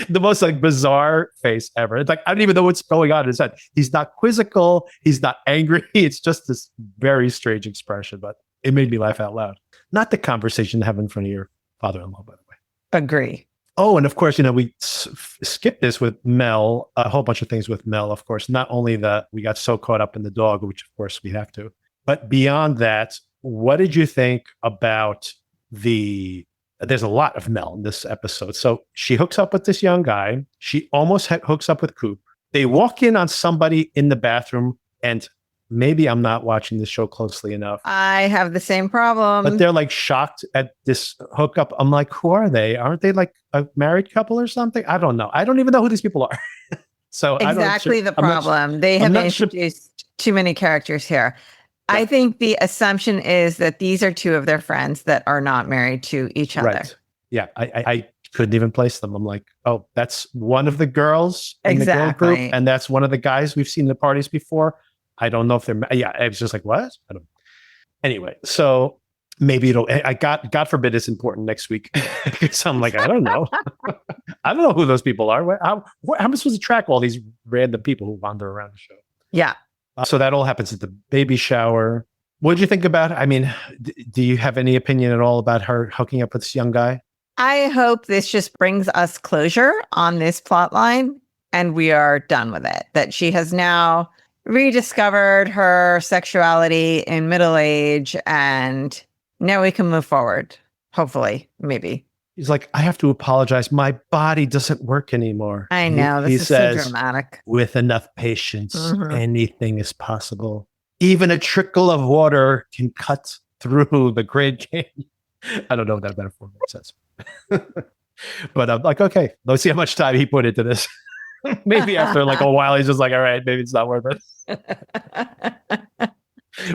The most like bizarre face ever. It's like, I don't even know what's going on in his head. He's not quizzical. He's not angry. It's just this very strange expression, but it made me laugh out loud. Not the conversation to have in front of your father-in-law, by the way. Agree. Oh, and of course, we skipped this with Mel, a whole bunch of things with Mel, of course. Not only that we got so caught up in the dog, which of course we have to, but beyond that, what did you think about there's a lot of Mel in this episode. So she hooks up with this young guy. She almost hooks up with Coop. They walk in on somebody in the bathroom, and maybe I'm not watching this show closely enough. I have the same problem. But they're like shocked at this hookup. I'm like, who are they? Aren't they like a married couple or something? I don't know. I don't even know who these people are. So exactly the problem. They have introduced too many characters here. Yeah. I think the assumption is that these are two of their friends that are not married to each other. Right. Yeah. I couldn't even place them. I'm like, oh, that's one of the girls in the girl group. And that's one of the guys we've seen in the parties before. I don't know if they're, I was just like, what? I don't. Anyway, so maybe God forbid it's important next week. Because I'm like, I don't know. I don't know who those people are. How am I supposed to track all these random people who wander around the show? Yeah. So that all happens at the baby shower. What did you think about it? I mean, do you have any opinion at all about her hooking up with this young guy? I hope this just brings us closure on this plot line and we are done with it. That she has now rediscovered her sexuality in middle age and now we can move forward. Hopefully, maybe. He's like, I have to apologize. My body doesn't work anymore. I know. This is so dramatic. With enough patience, anything is possible. Even a trickle of water can cut through the Grand Canyon. I don't know if that metaphor makes sense. But I'm like, okay, let's see how much time he put into this. Maybe after like a while, he's just like, all right, maybe it's not worth it.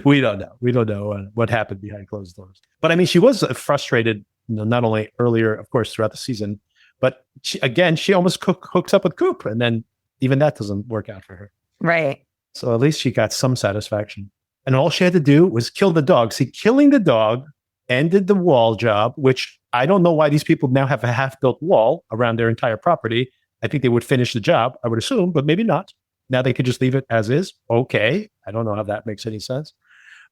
We don't know. We don't know what happened behind closed doors. But I mean, she was frustrated, not only earlier, of course, throughout the season, but she almost hooks up with Coop. And then even that doesn't work out for her. Right. So at least she got some satisfaction. And all she had to do was kill the dog. See, killing the dog ended the wall job, which I don't know why these people now have a half-built wall around their entire property. I think they would finish the job, I would assume, but maybe not. Now they could just leave it as is. Okay. I don't know how that makes any sense.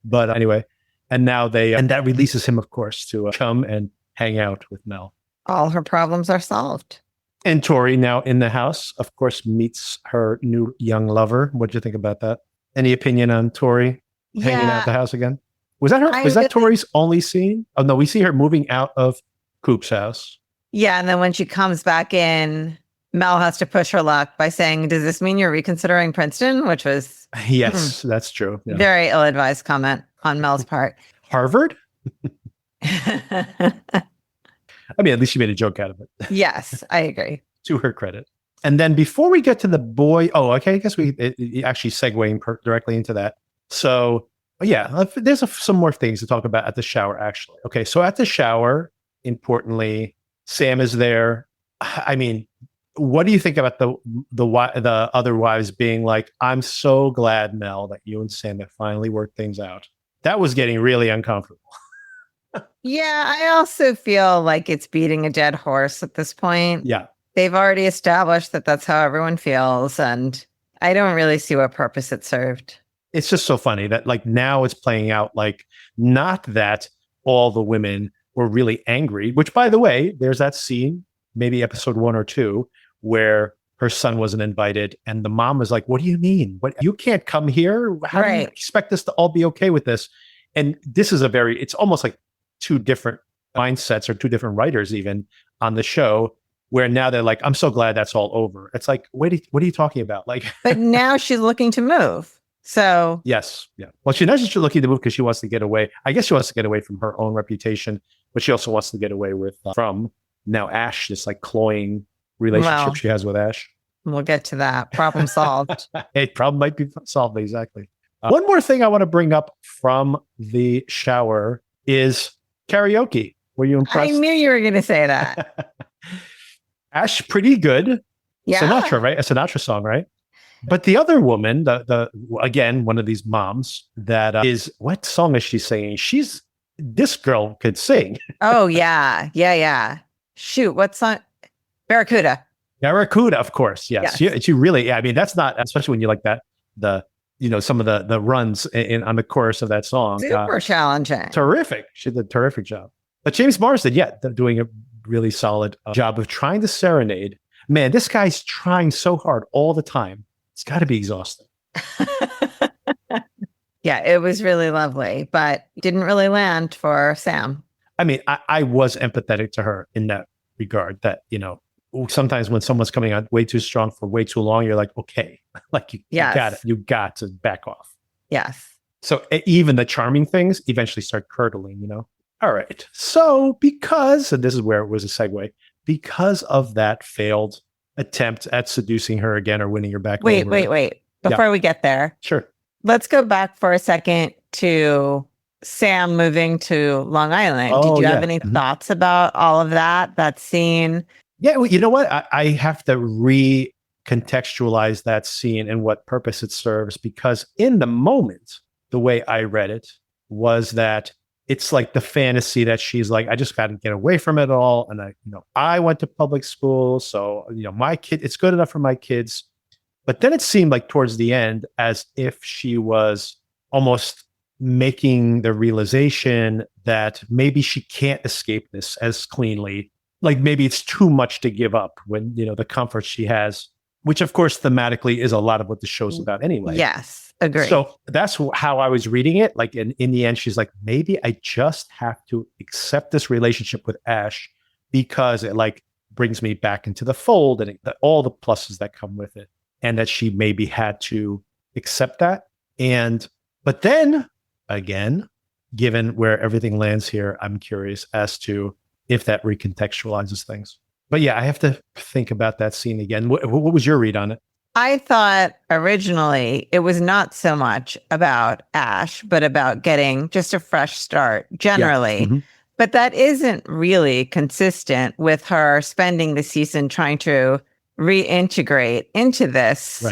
But anyway, and now and that releases him, of course, to come and hang out with Mel. All her problems are solved. And Tori, now in the house, of course, meets her new young lover. What do you think about that? Any opinion on Tori hanging out at the house again? Was that Tori's only scene? Oh, no, we see her moving out of Coop's house. Yeah, and then when she comes back in, Mel has to push her luck by saying, does this mean you're reconsidering Princeton? Which was... Yes, that's true. Yeah. Very ill-advised comment on Mel's part. Harvard? I mean, at least she made a joke out of it. Yes, I agree. To her credit. And then before we get to the boy... Oh, okay, I guess it actually segueing directly into that. So, yeah, there's some more things to talk about at the shower, actually. Okay, so at the shower, importantly, Sam is there. I mean... What do you think about the other wives being like, I'm so glad, Mel, that you and Sam have finally worked things out? That was getting really uncomfortable. Yeah, I also feel like it's beating a dead horse at this point. Yeah. They've already established that that's how everyone feels, and I don't really see what purpose it served. It's just so funny that like now it's playing out like not that all the women were really angry, which by the way, there's that scene, maybe episode 1 or 2, where her son wasn't invited and the mom was like, what do you mean? What, you can't come here? How do you expect us to all be okay with this? And this is it's almost like two different mindsets or two different writers even on the show, where now they're like, I'm so glad that's all over. It's like, what are you talking about? Like, but now she's looking to move. So yes. Yeah. Well, she's not just looking to move because she wants to get away. I guess she wants to get away from her own reputation, but she also wants to get away from now Ash, this like cloying relationship she has with Ash. We'll get to that. Problem solved. It problem might be solved. Exactly. One more thing I want to bring up from the shower is karaoke. Were you impressed? I knew you were going to say that. Ash, pretty good. Yeah. Sinatra, right? A Sinatra song, right? But the other woman, again, one of these moms that what song is she singing? This girl could sing. Oh, yeah. Yeah. Shoot, what song? Barracuda, of course. Yes. She really, I mean, that's not, especially when you like that, some of the runs on the chorus of that song. Super challenging. Terrific. She did a terrific job. But James Marsden, doing a really solid job of trying to serenade. Man, this guy's trying so hard all the time. It's got to be exhausting. Yeah, it was really lovely, but didn't really land for Sam. I mean, I was empathetic to her in that regard that, sometimes when someone's coming on way too strong for way too long, you're like, okay, like you got it. You got to back off. Yes. So even the charming things eventually start curdling, All right. So and this is where it was a segue, because of that failed attempt at seducing her again or winning her back. Wait. Before we get there. Sure. Let's go back for a second to Sam moving to Long Island. Did you have any thoughts about all of that scene? Yeah, well, you know what? I have to recontextualize that scene and what purpose it serves, because in the moment, the way I read it was that it's like the fantasy that she's like, I just got to get away from it all. And I went to public school. So, my kid, it's good enough for my kids. But then it seemed like towards the end, as if she was almost making the realization that maybe she can't escape this as cleanly. Like maybe it's too much to give up when, the comfort she has, which of course thematically is a lot of what the show's about anyway. Yes, agree. So that's how I was reading it. Like in the end, she's like, maybe I just have to accept this relationship with Ash because it like brings me back into the fold and all the pluses that come with it. And that she maybe had to accept that. But then again, given where everything lands here, I'm curious as to if that recontextualizes things. But yeah, I have to think about that scene again. What was your read on it? I thought originally it was not so much about Ash, but about getting just a fresh start generally. Yeah. Mm-hmm. But that isn't really consistent with her spending the season trying to reintegrate into this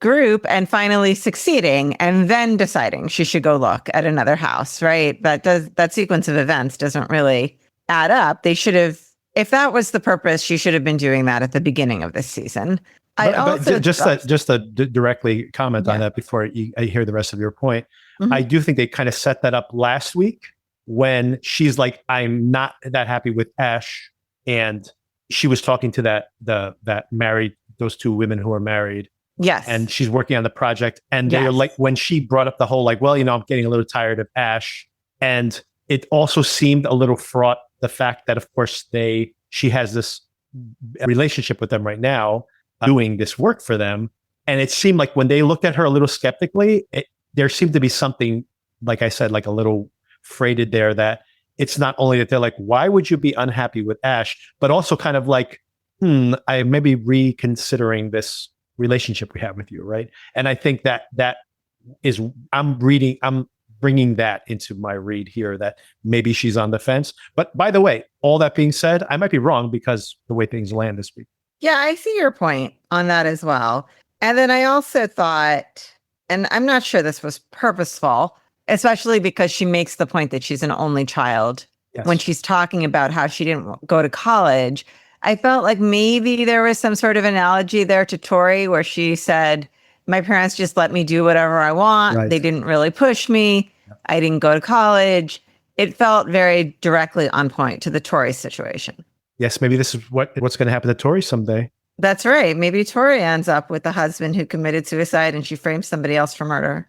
group and finally succeeding and then deciding she should go look at another house, right? That sequence of events doesn't really add up. They should have, if that was the purpose, she should have been doing that at the beginning of this season. Just to directly comment on that before I hear the rest of your point, I do think they kind of set that up last week when she's like, I'm not that happy with Ash, and she was talking to that married, those two women who are married. Yes. And she's working on the project. And they're like, when she brought up the whole, like, well, I'm getting a little tired of Ash. And it also seemed a little fraught, the fact that, of course, she has this relationship with them right now, doing this work for them. And it seemed like when they looked at her a little skeptically, there seemed to be something, like I said, like a little freighted there, that it's not only that they're like, why would you be unhappy with Ash, but also kind of like, I may be reconsidering this relationship we have with you, right? And I think that is, I'm bringing that into my read here, that maybe she's on the fence. But by the way, all that being said, I might be wrong because the way things land this week. Yeah, I see your point on that as well. And then I also thought, and I'm not sure this was purposeful, especially because she makes the point that she's an only child when she's talking about how she didn't go to college. I felt like maybe there was some sort of analogy there to Tori, where she said, my parents just let me do whatever I want. Right. They didn't really push me. I didn't go to college. It felt very directly on point to the Tori situation. Yes, maybe this is what's going to happen to Tori someday. That's right. Maybe Tori ends up with the husband who committed suicide and she frames somebody else for murder.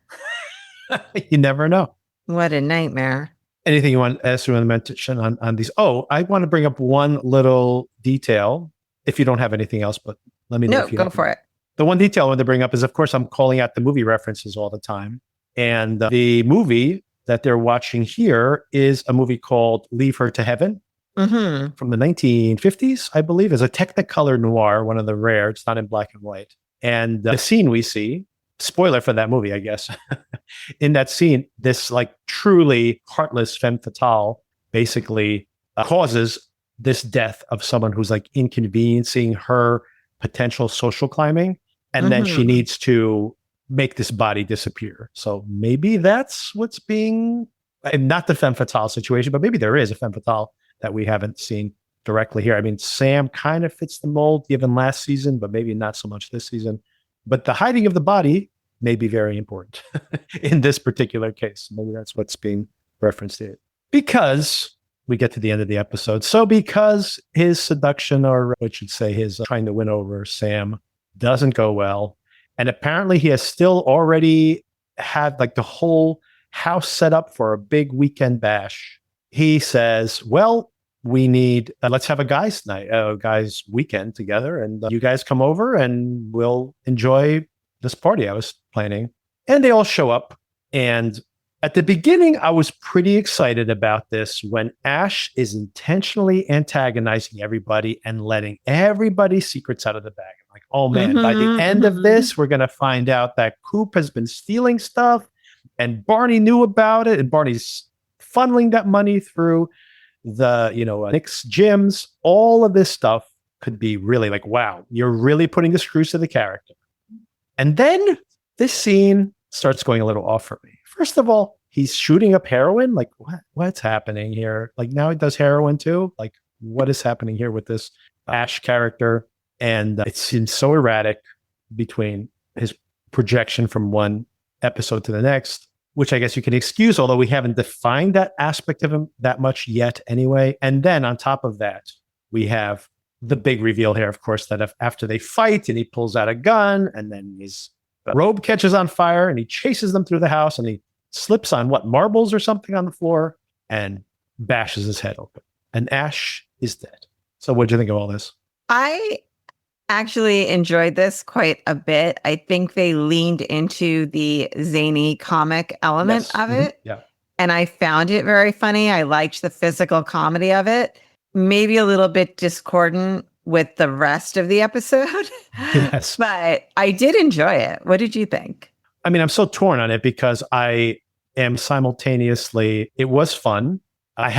You never know. What a nightmare. Anything you want to mention on these? Oh, I want to bring up one little detail, if you don't have anything else, but let me know. No, go for it. The one detail I want to bring up is, of course, I'm calling out the movie references all the time. And the movie that they're watching here is a movie called Leave Her to Heaven from the 1950s, I believe. Is a Technicolor noir, one of the rare. It's not in black and white. And the scene we see, spoiler for that movie, I guess. In that scene, this like truly heartless femme fatale basically causes this death of someone who's like inconveniencing her potential social climbing. And then she needs to make this body disappear. So maybe that's what's being, and not the femme fatale situation, but maybe there is a femme fatale that we haven't seen directly here. I mean, Sam kind of fits the mold given last season, but maybe not so much this season. But the hiding of the body may be very important in this particular case. Maybe that's what's being referenced here. Because we get to the end of the episode. So because his seduction, or I should say his trying to win over Sam, doesn't go well. And apparently he has still already had like the whole house set up for a big weekend bash. He says, well, we need, let's have a guys' night, guys' weekend together. And you guys come over and we'll enjoy this party I was planning. And they all show up. And at the beginning, I was pretty excited about this when Ash is intentionally antagonizing everybody and letting everybody's secrets out of the bag. I'm like, oh man, by the end of this, we're going to find out that Coop has been stealing stuff and Barney knew about it. And Barney's funneling that money through the, Knicks gyms. All of this stuff could be really like, wow, you're really putting the screws to the character. And then this scene starts going a little off for me. First of all, he's shooting up heroin. Like, what's happening here? Like, now he does heroin too? Like, what is happening here with this Ash character? And it seems so erratic between his projection from one episode to the next, which I guess you can excuse, although we haven't defined that aspect of him that much yet anyway. And then on top of that, we have the big reveal here, of course, that after they fight and he pulls out a gun and then his robe catches on fire and he chases them through the house and he slips on marbles or something on the floor and bashes his head open. And Ash is dead. So what do you think of all this? I actually enjoyed this quite a bit. I think they leaned into the zany comic element of it. Yeah. And I found it very funny. I liked the physical comedy of it. Maybe a little bit discordant with the rest of the episode. Yes. But I did enjoy it. What did you think? I mean, I'm so torn on it because I am simultaneously, it was fun. I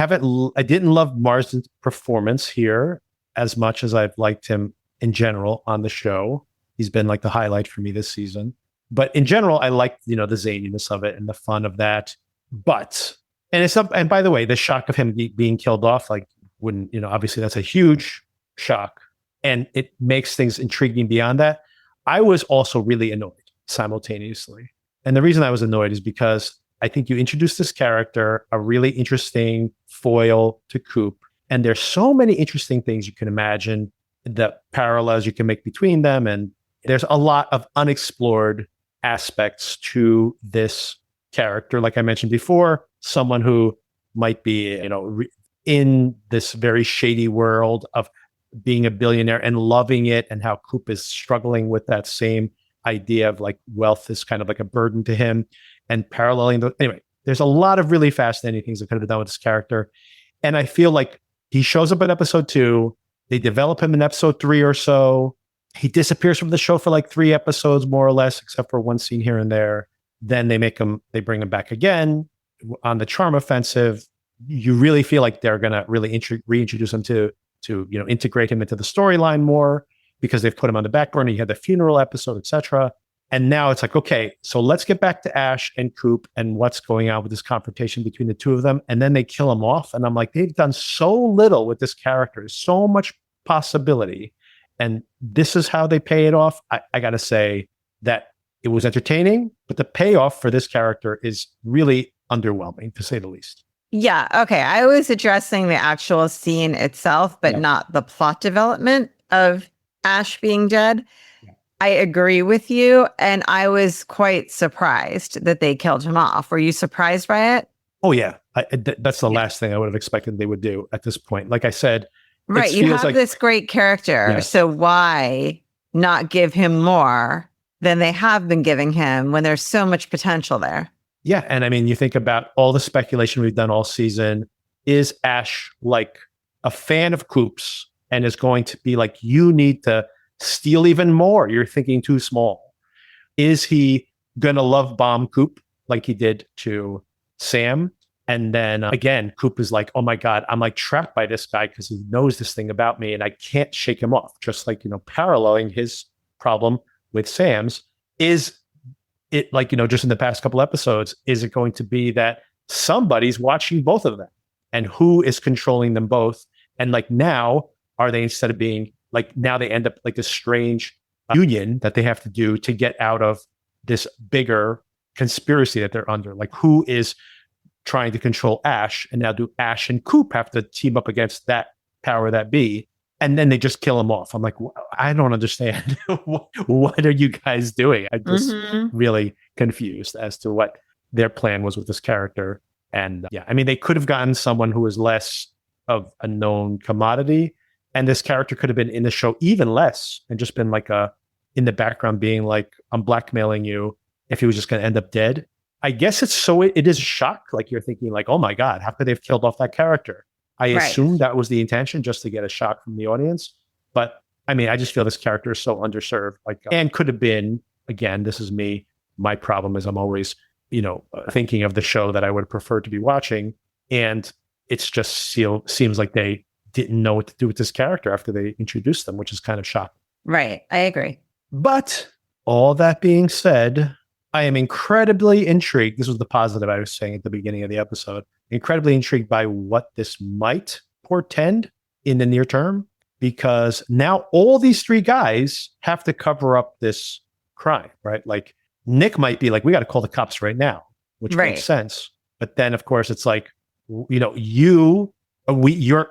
didn't love Marsden's performance here as much as I've liked him in general on the show. He's been like the highlight for me this season. But in general, I like, the zaniness of it and the fun of that. But, and by the way, the shock of him being killed off, like, wouldn't, obviously that's a huge shock, and it makes things intriguing beyond that. I was also really annoyed simultaneously. And the reason I was annoyed is because I think you introduced this character, a really interesting foil to Coop. And there's so many interesting things you can imagine, the parallels you can make between them. And there's a lot of unexplored aspects to this character. Like I mentioned before, someone who might be, in this very shady world of being a billionaire and loving it, and how Coop is struggling with that same idea of like wealth is kind of like a burden to him, and paralleling anyway, there's a lot of really fascinating things that could have been done with this character. And I feel like he shows up in episode 2, they develop him in episode 3 or so, he disappears from the show for like 3 episodes more or less, except for one scene here and there. Then they bring him back again on the charm offensive. You really feel like they're gonna really reintroduce him to integrate him into the storyline more, because they've put him on the back burner. You had the funeral episode, etc. And now it's like, okay, so let's get back to Ash and Coop and what's going on with this confrontation between the two of them. And then they kill him off. And I'm like, they've done so little with this character, so much possibility. And this is how they pay it off. I got to say that it was entertaining, but the payoff for this character is really underwhelming, to say the least. Yeah. Okay. I was addressing the actual scene itself, but not the plot development of Ash being dead. Yeah. I agree with you. And I was quite surprised that they killed him off. Were you surprised by it? Oh, yeah. That's the last thing I would have expected they would do at this point. Like I said, right. You have this great character. Yes. So why not give him more than they have been giving him when there's so much potential there? Yeah. And I mean, you think about all the speculation we've done all season. Is Ash like a fan of Coop's and is going to be like, you need to steal even more? You're thinking too small. Is he going to love bomb Coop like he did to Sam? And then again, Coop is like, oh my God, I'm like trapped by this guy because he knows this thing about me and I can't shake him off. Just like, paralleling his problem with Sam's. Is it like, just in the past couple episodes, is it going to be that somebody's watching both of them, and who is controlling them both? And like, now are they, instead of being like, now they end up like this strange union that they have to do to get out of this bigger conspiracy that they're under? Like, who is trying to control Ash, and now do Ash and Coop have to team up against that power that be? And then they just kill him off. I'm like, I don't understand. What are you guys doing? I'm just really confused as to what their plan was with this character. And I mean, they could have gotten someone who was less of a known commodity, and this character could have been in the show even less and just been like in the background being like, I'm blackmailing you, if he was just going to end up dead. I guess it is a shock. Like, you're thinking like, oh my God, how could they have killed off that character? I assumed that was the intention, just to get a shock from the audience. But I mean, I just feel this character is so underserved, and could have been, again, this is me. My problem is I'm always, thinking of the show that I would prefer to be watching. And it's just seems like they didn't know what to do with this character after they introduced them, which is kind of shocking. Right. I agree. But all that being said, I am incredibly intrigued. This was the positive I was saying at the beginning of the episode. Incredibly intrigued by what this might portend in the near term, because now all these 3 guys have to cover up this crime, right? Like, Nick might be like, we got to call the cops right now, which makes sense. But then, of course, it's like, you're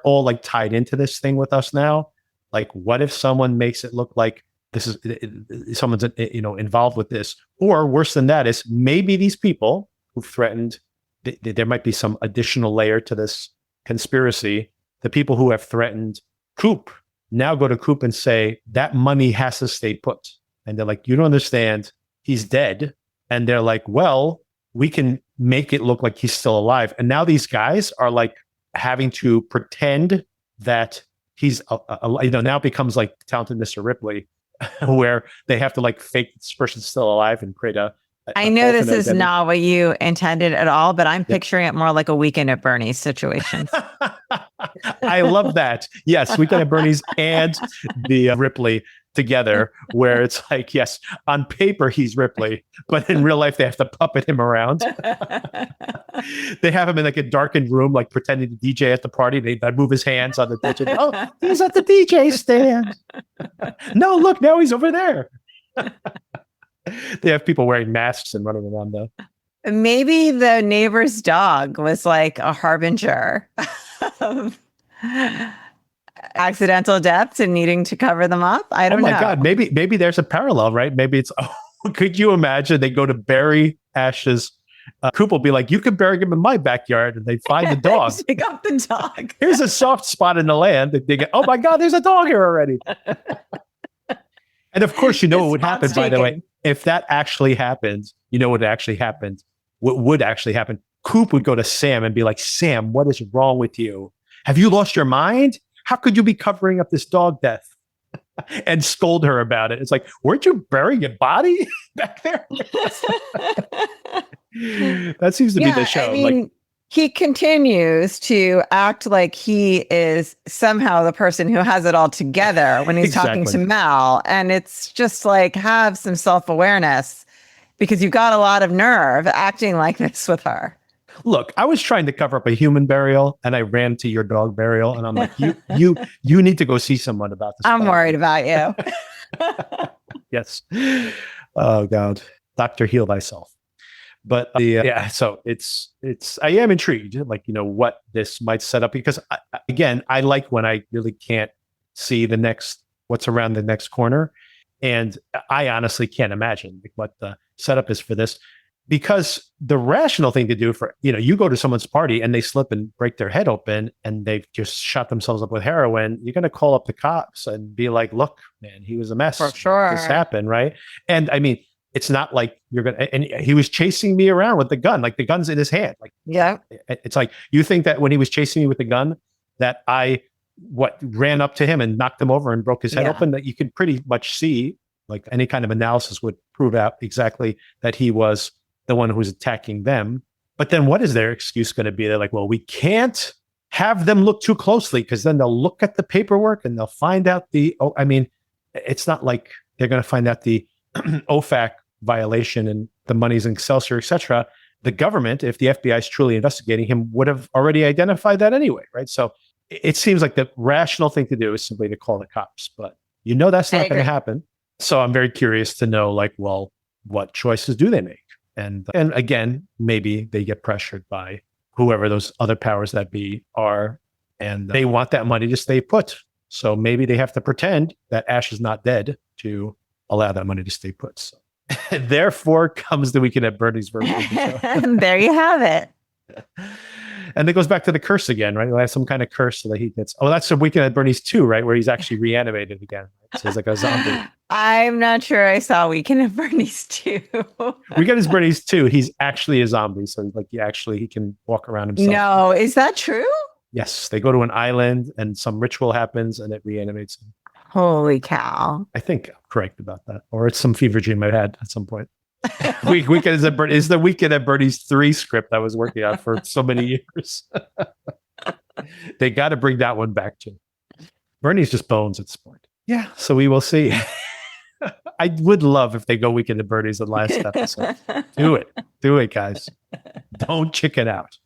all like tied into this thing with us now. Like, what if someone makes it look like this is someone's involved with this? Or worse than that is, maybe these people who threatened, there might be some additional layer to this conspiracy. The people who have threatened Coop now go to Coop and say that money has to stay put. And they're like, you don't understand, he's dead. And they're like, well, we can make it look like he's still alive. And now these guys are like having to pretend that he's, now becomes like Talented Mr. Ripley, where they have to like fake this person's still alive and create I know this is not what you intended at all, but I'm picturing it more like a Weekend at Bernie's situation. I love that. Yes, Weekend at Bernie's and the Ripley together where it's like, yes, on paper he's Ripley, but in real life they have to puppet him around. They have him in like a darkened room, like pretending to DJ at the party. They move his hands on the digit. Oh, he's at the DJ stand. No, look, now he's over there. They have people wearing masks and running around though. Maybe the neighbor's dog was like a harbinger of accidental deaths and needing to cover them up. I don't know. Oh my God, maybe there's a parallel, right? Maybe it's, could you imagine they go to bury Ash's, Coop will be like, you can bury him in my backyard, and they find the dog. Dig up the dog. Here's a soft spot in the land. And they get, oh my God, there's a dog here already. And of course, you know what would happen, by the way, if that actually happens, you know what actually happened. What would actually happen? Coop would go to Sam and be like, Sam, what is wrong with you? Have you lost your mind? How could you be covering up this dog death? And scold her about it. It's like, weren't you burying a body back there? That seems to be the show. I mean, he continues to act like he is somehow the person who has it all together when he's talking to Mel. And it's just like, have some self-awareness, because you've got a lot of nerve acting like this with her. Look, I was trying to cover up a human burial and I ran to your dog burial, and I'm like, you need to go see someone about this. I'm worried about you. Yes. Oh God. Dr. Heal Thyself. But so it's I am intrigued, like, you know, what this might set up, because I like when I really can't see what's around the next corner. And I honestly can't imagine what the setup is for this, because the rational thing to do you go to someone's party and they slip and break their head open and they've just shot themselves up with heroin. You're going to call up the cops and be like, look, man, he was a mess. For sure. This happened. Right. And I mean, it's not like and he was chasing me around with the gun, like the gun's in his hand. Like, yeah, it's like, you think that when he was chasing me with the gun that I ran up to him and knocked him over and broke his head open? That you could pretty much see, like any kind of analysis would prove out exactly that he was the one who was attacking them. But then what is their excuse going to be? They're like, well, we can't have them look too closely because then they'll look at the paperwork and they'll find out it's not like they're going to find out the OFAC violation and the money's in Excelsior, etc. The government, if the FBI is truly investigating him, would have already identified that anyway, right? So it seems like the rational thing to do is simply to call the cops, but that's not going to happen. So I'm very curious to know, like, well, what choices do they make? And again, maybe they get pressured by whoever those other powers that be are, and they want that money to stay put. So maybe they have to pretend that Ash is not dead to allow that money to stay put. So therefore comes the Weekend at Bernie's version of the show. There you have it. And it goes back to the curse again, right? He has some kind of curse so that he gets. Oh, that's the Weekend at Bernie's 2, right? Where he's actually reanimated again. Right? So he's like a zombie. I'm not sure I saw Weekend at Bernie's 2. Weekend at Bernie's 2, he's actually a zombie. So like he can walk around himself. No, is that true? Yes. They go to an island and some ritual happens and it reanimates him. Holy cow. I think I'm correct about that. Or it's some fever dream I had at some point. Weekend is the Weekend at Bernie's 3 script I was working on for so many years. They got to bring that one back too. Bernie's just bones at this point. Yeah, so we will see. I would love if they go Weekend at Bernie's the last episode. Do it, guys. Don't chicken out.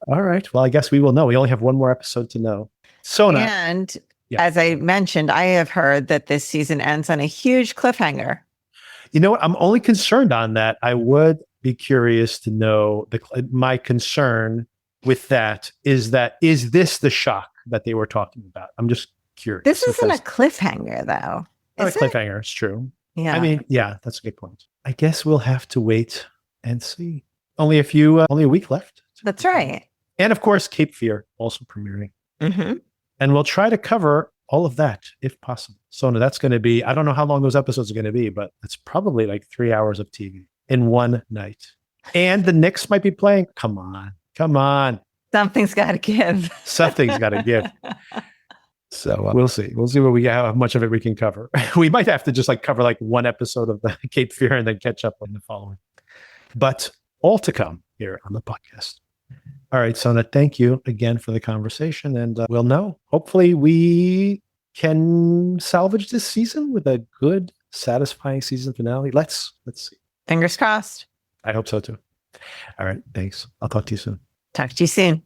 All right. Well, I guess we will know. We only have one more episode to know. Sona. And as I mentioned, I have heard that this season ends on a huge cliffhanger. You know what? I'm only concerned on that. I would be curious to know my concern with that is this the shock that they were talking about? I'm just curious. This isn't a cliffhanger, though. Not a cliffhanger. It's true. Yeah. I mean, yeah, that's a good point. I guess we'll have to wait and see. Only a week left. That's right. And of course, Cape Fear also premiering. Mm-hmm. And we'll try to cover all of that if possible. So that's going to be, I don't know how long those episodes are going to be, but it's probably like 3 hours of TV in one night. And the Knicks might be playing. Come on. Something's got to give. Something's got to give. So we'll see. We'll see how much of it we can cover. We might have to just cover one episode of the Cape Fear and then catch up on the following. But all to come here on the podcast. All right, Sona, thank you again for the conversation. And we'll know. Hopefully we can salvage this season with a good, satisfying season finale. Let's see. Fingers crossed. I hope so too. All right. Thanks. I'll talk to you soon. Talk to you soon.